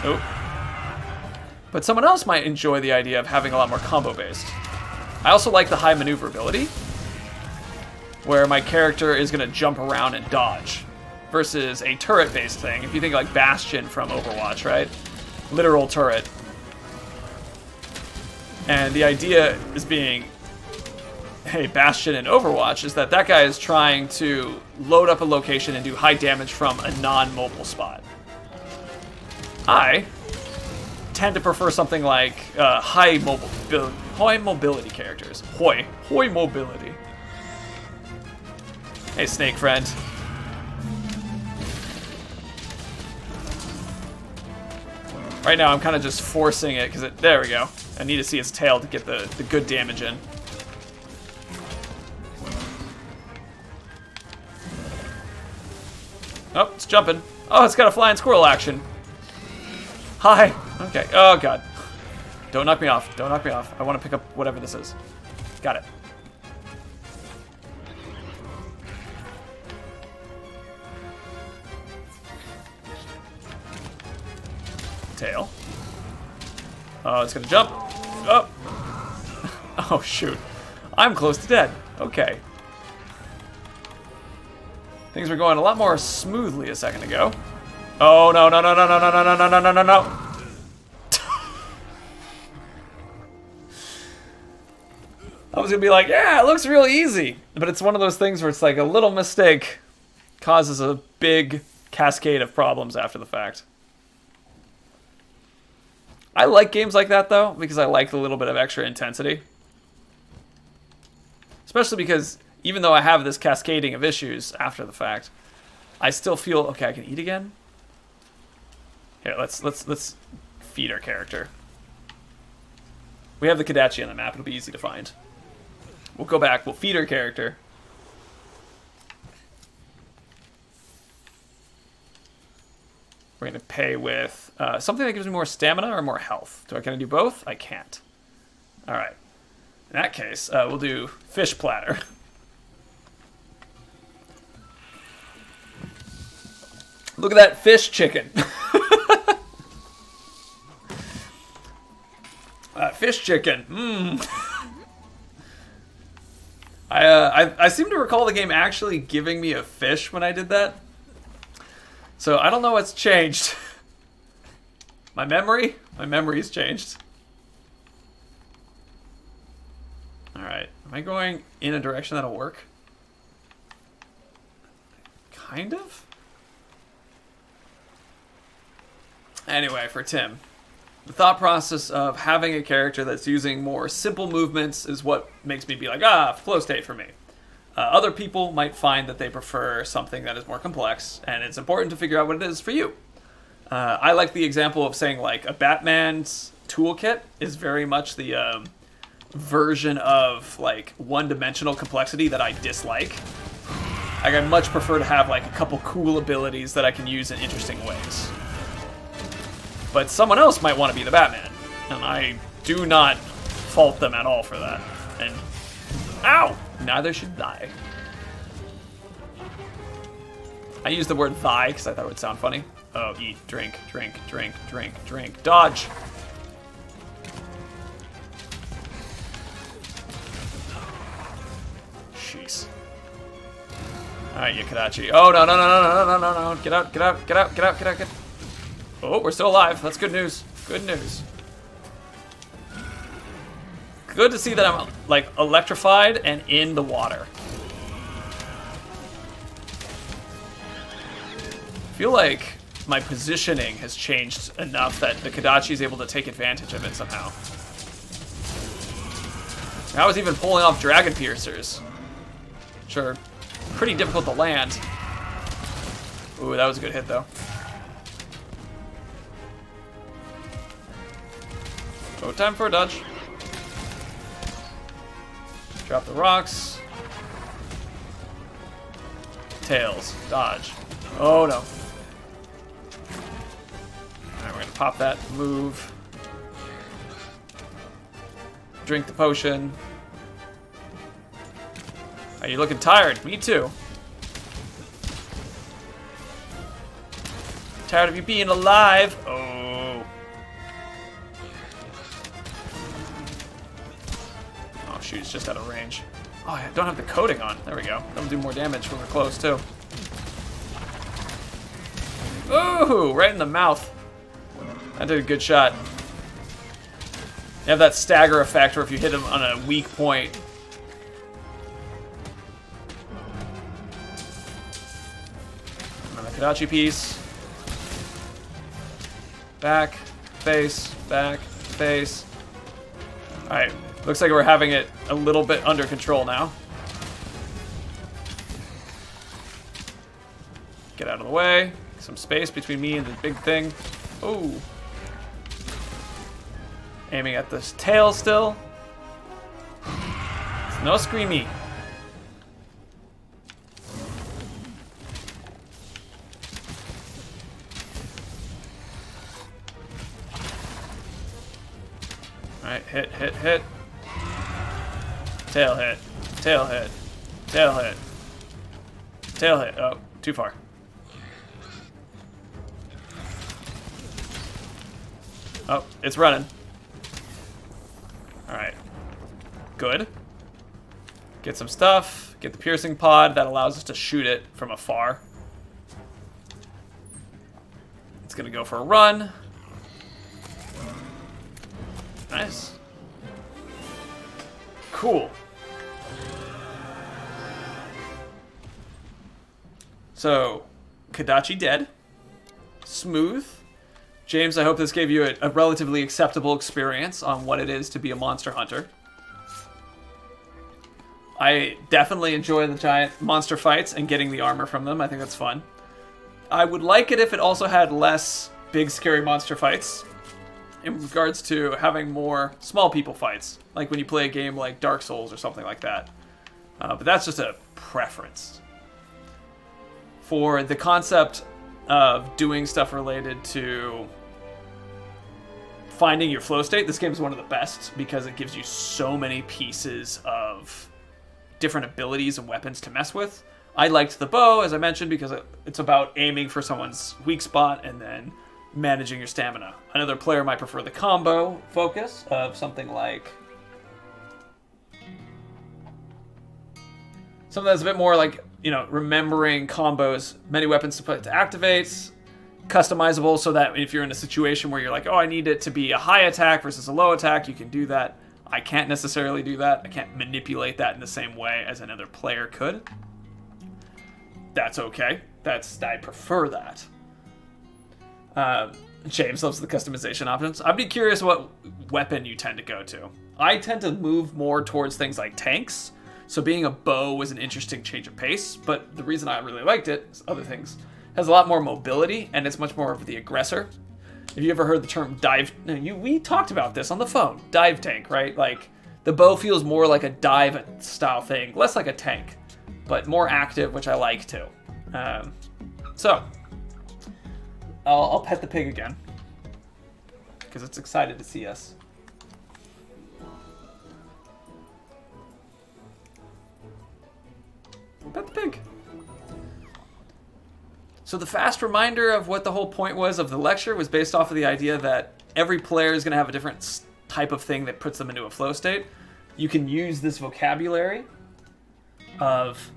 Oh. But someone else might enjoy the idea of having a lot more combo-based. I also like the high maneuverability, where my character is going to jump around and dodge, versus a turret-based thing. If you think like Bastion from Overwatch, right? Literal turret. And the idea is being, hey, Bastion in Overwatch is that guy is trying to load up a location and do high damage from a non-mobile spot. I tend to prefer something like high mobility characters. Hoi mobility. Hey, snake friend. Right now, I'm kind of just forcing it because there we go. I need to see its tail to get the good damage in. Oh, it's jumping. Oh, it's got a flying squirrel action. Hi. Okay. Oh, God. Don't knock me off. Don't knock me off. I want to pick up whatever this is. Got it. Tail. Oh, it's going to jump. Oh. Oh, shoot. I'm close to dead. Okay. Things were going a lot more smoothly a second ago. Oh, no, no, no, no, no, no, no, no, no, no, no, no. I was going to be like, yeah, it looks real easy. But it's one of those things where it's like a little mistake causes a big cascade of problems after the fact. I like games like that, though, because I like the little bit of extra intensity. Especially because even though I have this cascading of issues after the fact, I still feel, okay, I can eat again? Here, let's feed our character. We have the Kodachi on the map. It'll be easy to find. We'll go back. We'll feed our character. We're going to pay with something that gives me more stamina or more health. Can I do both? I can't. All right. In that case, we'll do fish platter. Look at that fish chicken. Fish chicken. Mmm. I seem to recall the game actually giving me a fish when I did that. So I don't know what's changed. My memory's changed. Alright, am I going in a direction that'll work? Kind of? Anyway, for Tim, the thought process of having a character that's using more simple movements is what makes me be like, flow state for me. Other people might find that they prefer something that is more complex, and it's important to figure out what it is for you. I like the example of saying, like, a Batman's toolkit is very much the version of, like, one-dimensional complexity that I dislike. Like, I much prefer to have, like, a couple cool abilities that I can use in interesting ways. But someone else might want to be the Batman, and I do not fault them at all for that. And, ow! Neither should I. I use the word thigh because I thought it would sound funny. Oh, eat, drink, drink, drink, drink, drink, dodge. Jeez. Alright, you Kodachi. Oh, no, no, no, no, no, no, no, no. Get out, get out, get out, get out, get out, get out. Oh, we're still alive. That's good news. Good news. Good to see that I'm, like, electrified and in the water. I feel like my positioning has changed enough that the Kodachi is able to take advantage of it somehow. I was even pulling off Dragon Piercers. Which are pretty difficult to land. Ooh, that was a good hit, though. Oh, time for a dodge. Drop the rocks. Tails. Dodge. Oh, no. Alright, we're going to pop that move. Drink the potion. Are you looking tired? Me too. Tired of you being alive. Oh. Oh shoot, it's just out of range. Oh, I don't have the coating on. There we go. That'll do more damage when we're close too. Ooh, right in the mouth. That did a good shot. You have that stagger effect where if you hit him on a weak point. Another Kodachi piece. Back, face, back, face. Alright, looks like we're having it a little bit under control now. Get out of the way. Some space between me and the big thing. Ooh. Aiming at this tail still. It's no screamy. Alright, hit, hit, hit. Tail hit. Tail hit. Tail hit. Tail hit. Oh, too far. Oh, it's running. Alright. Good. Get some stuff. Get the piercing pod. That allows us to shoot it from afar. It's gonna go for a run. Nice. Cool. So, Kodachi dead. Smooth. James, I hope this gave you a relatively acceptable experience on what it is to be a monster hunter. I definitely enjoy the giant monster fights and getting the armor from them. I think that's fun. I would like it if it also had less big scary monster fights in regards to having more small people fights, like when you play a game like Dark Souls or something like that. But that's just a preference. For the concept of doing stuff related to finding your flow state, this game is one of the best because it gives you so many pieces of different abilities and weapons to mess with. I liked the bow, as I mentioned, because it's about aiming for someone's weak spot and then managing your stamina. Another player might prefer the combo focus of something like... something that's a bit more like, you know, remembering combos, many weapons to activate, customizable so that if you're in a situation where you're like, oh, I need it to be a high attack versus a low attack, you can do that. I can't necessarily do that. I can't manipulate that in the same way as another player could. That's okay. I prefer that. James loves the customization options. I'd be curious what weapon you tend to go to. I tend to move more towards things like tanks, so being a bow was an interesting change of pace, but the reason I really liked it is other things. It has a lot more mobility, and it's much more of the aggressor. Have you ever heard the term dive? We talked about this on the phone. Dive tank, right? Like, the bow feels more like a dive style thing, less like a tank, but more active, which I like too. So, I'll pet the pig again, because it's excited to see us. Pet the pig. So the fast reminder of what the whole point was of the lecture was based off of the idea that every player is going to have a different type of thing that puts them into a flow state. You can use this vocabulary of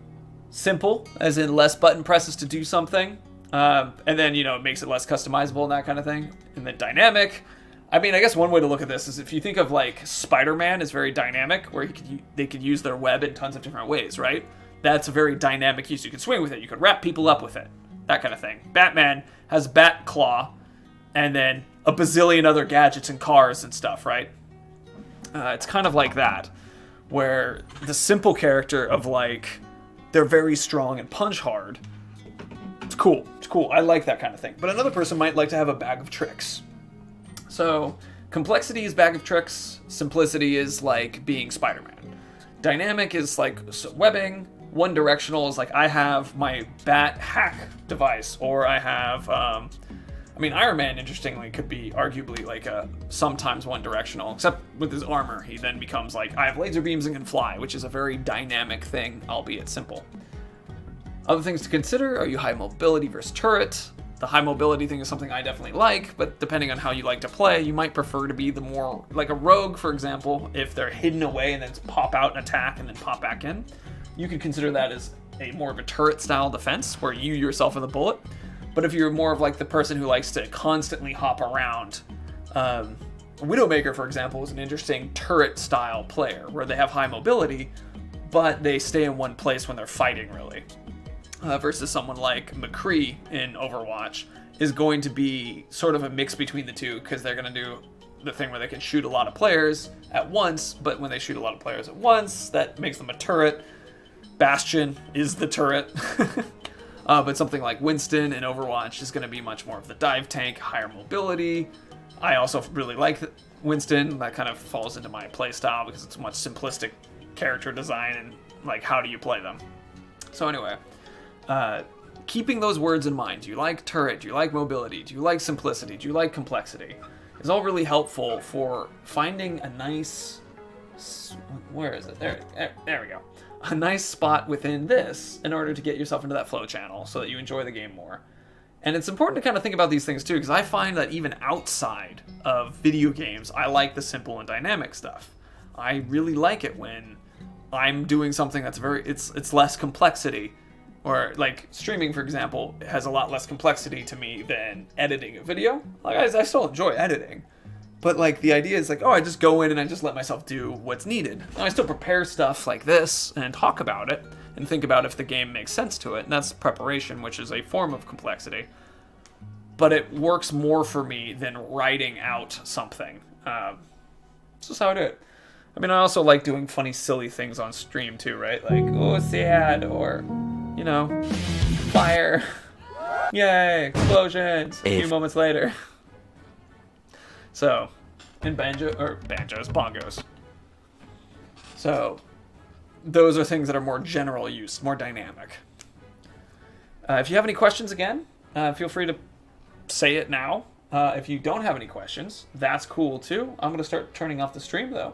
simple, as in less button presses to do something, and then, you know, it makes it less customizable and that kind of thing. And then dynamic. I mean, I guess one way to look at this is if you think of, like, Spider-Man is very dynamic, where they could use their web in tons of different ways, right? That's a very dynamic use. You could swing with it. You could wrap people up with it. That kind of thing. Batman has Bat Claw, and then a bazillion other gadgets and cars and stuff, right? It's kind of like that, where the simple character of, like, they're very strong and punch hard. It's cool. It's cool. I like that kind of thing. But another person might like to have a bag of tricks. So, complexity is bag of tricks. Simplicity is like being Spider-Man. Dynamic is like webbing. One directional is like I have my bat hack device, or I have, mean, Iron Man, interestingly, could be arguably like a sometimes one-directional, except with his armor, he then becomes like, I have laser beams and can fly, which is a very dynamic thing, albeit simple. Other things to consider are you high mobility versus turret. The high mobility thing is something I definitely like, but depending on how you like to play, you might prefer to be the more, like a rogue, for example, if they're hidden away and then pop out and attack and then pop back in. You could consider that as a more of a turret-style defense, where you yourself are the bullet. But if you're more of like the person who likes to constantly hop around, Widowmaker, for example, is an interesting turret-style player, where they have high mobility, but they stay in one place when they're fighting, really. Versus someone like McCree in Overwatch is going to be sort of a mix between the two, because they're going to do the thing where they can shoot a lot of players at once, but when they shoot a lot of players at once, that makes them a turret. Bastion is the turret. But something like Winston in Overwatch is going to be much more of the dive tank, higher mobility. I also really like Winston. That kind of falls into my playstyle because it's a much simplistic character design and like how do you play them. So anyway, keeping those words in mind, do you like turret, do you like mobility, do you like simplicity, do you like complexity, is all really helpful for finding a nice, where is it? There we go. A nice spot within this in order to get yourself into that flow channel so that you enjoy the game more. And it's important to kind of think about these things too, because I find that even outside of video games, I like the simple and dynamic stuff. I really like it when I'm doing something that's it's less complexity. Or like streaming, for example, has a lot less complexity to me than editing a video. Like I still enjoy editing. But like the idea is like, oh, I just go in and I just let myself do what's needed. And I still prepare stuff like this and talk about it and think about if the game makes sense to it. And that's preparation, which is a form of complexity. But it works more for me than writing out something. It's just how I do it. I mean, I also like doing funny, silly things on stream too, right? Like, oh, sad, or, you know, fire. Yay, explosions. A few moments later. So, in bongos. So, those are things that are more general use, more dynamic. If you have any questions again, feel free to say it now. If you don't have any questions, that's cool too. I'm going to start turning off the stream though.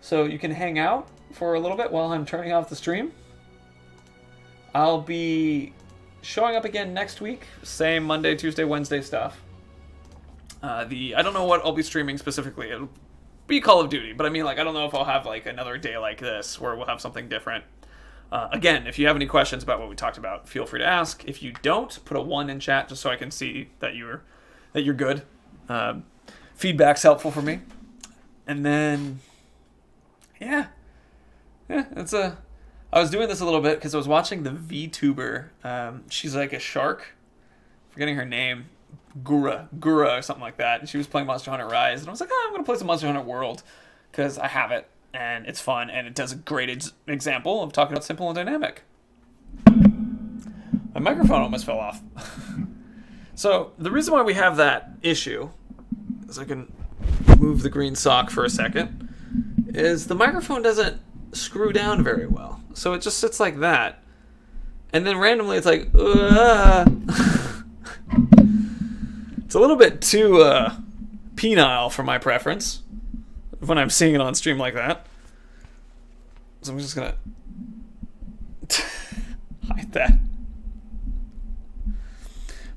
So you can hang out for a little bit while I'm turning off the stream. I'll be showing up again next week. Same Monday, Tuesday, Wednesday stuff. I don't know what I'll be streaming specifically. It'll be Call of Duty, but I mean, like, I don't know if I'll have like another day like this where we'll have something different. Again, if you have any questions about what we talked about, feel free to ask. If you don't, put a 1 in chat just so I can see that you're good. Feedback's helpful for me. And then, yeah, I was doing this a little bit because I was watching the VTuber. She's like a shark. Forgetting her name. Gura or something like that. And she was playing Monster Hunter Rise, and I was like, I'm gonna play some Monster Hunter World because I have it and it's fun and it does a great example of talking about simple and dynamic. My microphone almost fell off. So the reason why we have that issue is, I can move the green sock for a second, is the microphone doesn't screw down very well, so it just sits like that, and then randomly it's like It's a little bit too penile for my preference when I'm seeing it on stream like that. So I'm just gonna hide that.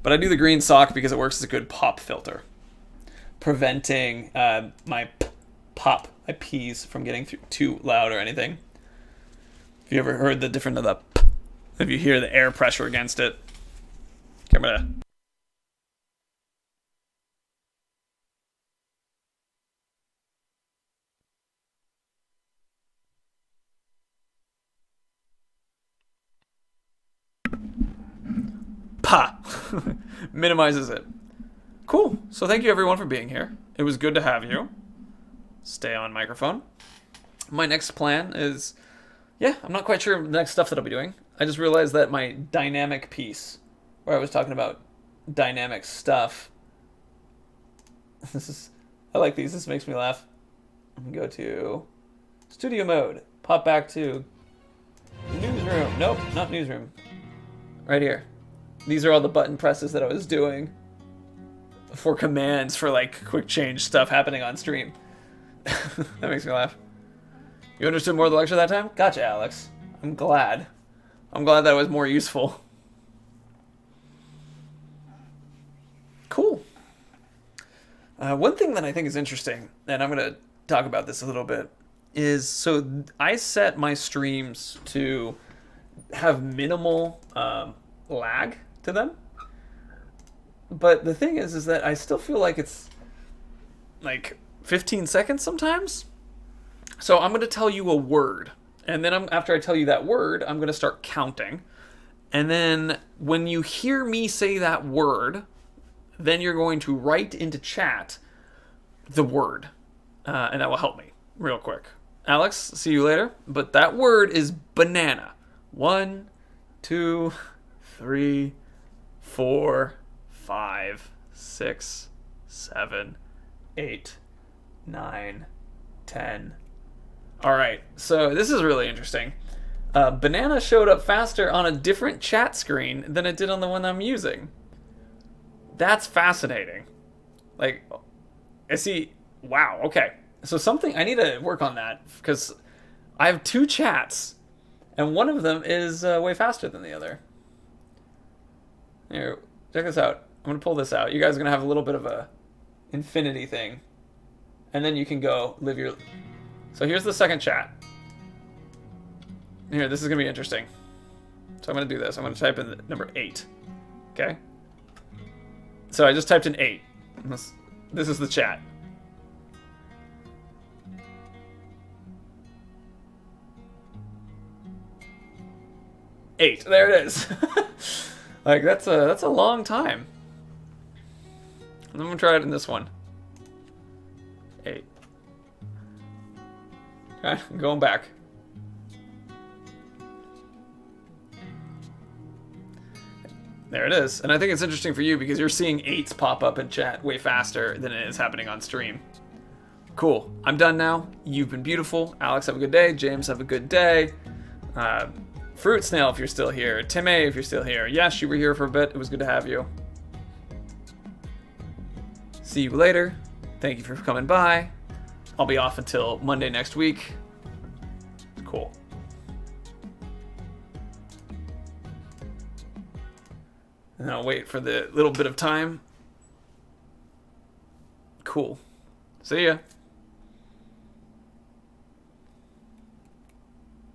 But I do the green sock because it works as a good pop filter, preventing my P's from getting too loud or anything. If you ever heard the difference of the if you hear the air pressure against it. Okay, I'm gonna minimizes it. Cool. So thank you everyone for being here. It was good to have you. Stay on microphone. My next plan is, I'm not quite sure the next stuff that I'll be doing. I just realized that my dynamic piece, where I was talking about dynamic stuff, I like these. This makes me laugh. Go to studio mode. Pop back to newsroom. Nope, not newsroom. Right here. These are all the button presses that I was doing. for commands for like quick change stuff happening on stream. That makes me laugh. You understood more of the lecture that time? Gotcha, Alex. I'm glad. I'm glad that was more useful. Cool. One thing that I think is interesting, and I'm going to talk about this a little bit, is so I set my streams to have minimal lag to them. But the thing is that I still feel like it's like 15 seconds sometimes. So I'm going to tell you a word. And then after I tell you that word, I'm going to start counting. And then when you hear me say that word, then you're going to write into chat the word. And that will help me real quick. Alex, see you later. But that word is banana. 1, 2, 3, 4, 5, 6, 7, 8, 9, 10. All right, so this is really interesting. Banana showed up faster on a different chat screen than it did on the one I'm using. That's fascinating. Like, I see. Wow. Okay. So I need to work on that because I have 2 chats, and one of them is way faster than the other. Here, check this out. I'm gonna pull this out. You guys are gonna have a little bit of a infinity thing, and then you can go live your. So here's the second chat. Here, this is gonna be interesting. So I'm gonna do this. I'm gonna type in the number 8. Okay. So I just typed in 8. This is the chat. Eight. There it is. Like that's a long time. I'm gonna try it in this one. 8. Okay, I'm going back. There it is. And I think it's interesting for you because you're seeing 8s pop up in chat way faster than it is happening on stream. Cool. I'm done now. You've been beautiful. Alex, have a good day. James, have a good day. Fruit Snail, if you're still here. Tim A, if you're still here. Yes, you were here for a bit. It was good to have you. See you later. Thank you for coming by. I'll be off until Monday next week. Cool. And I'll wait for the little bit of time. Cool. See ya.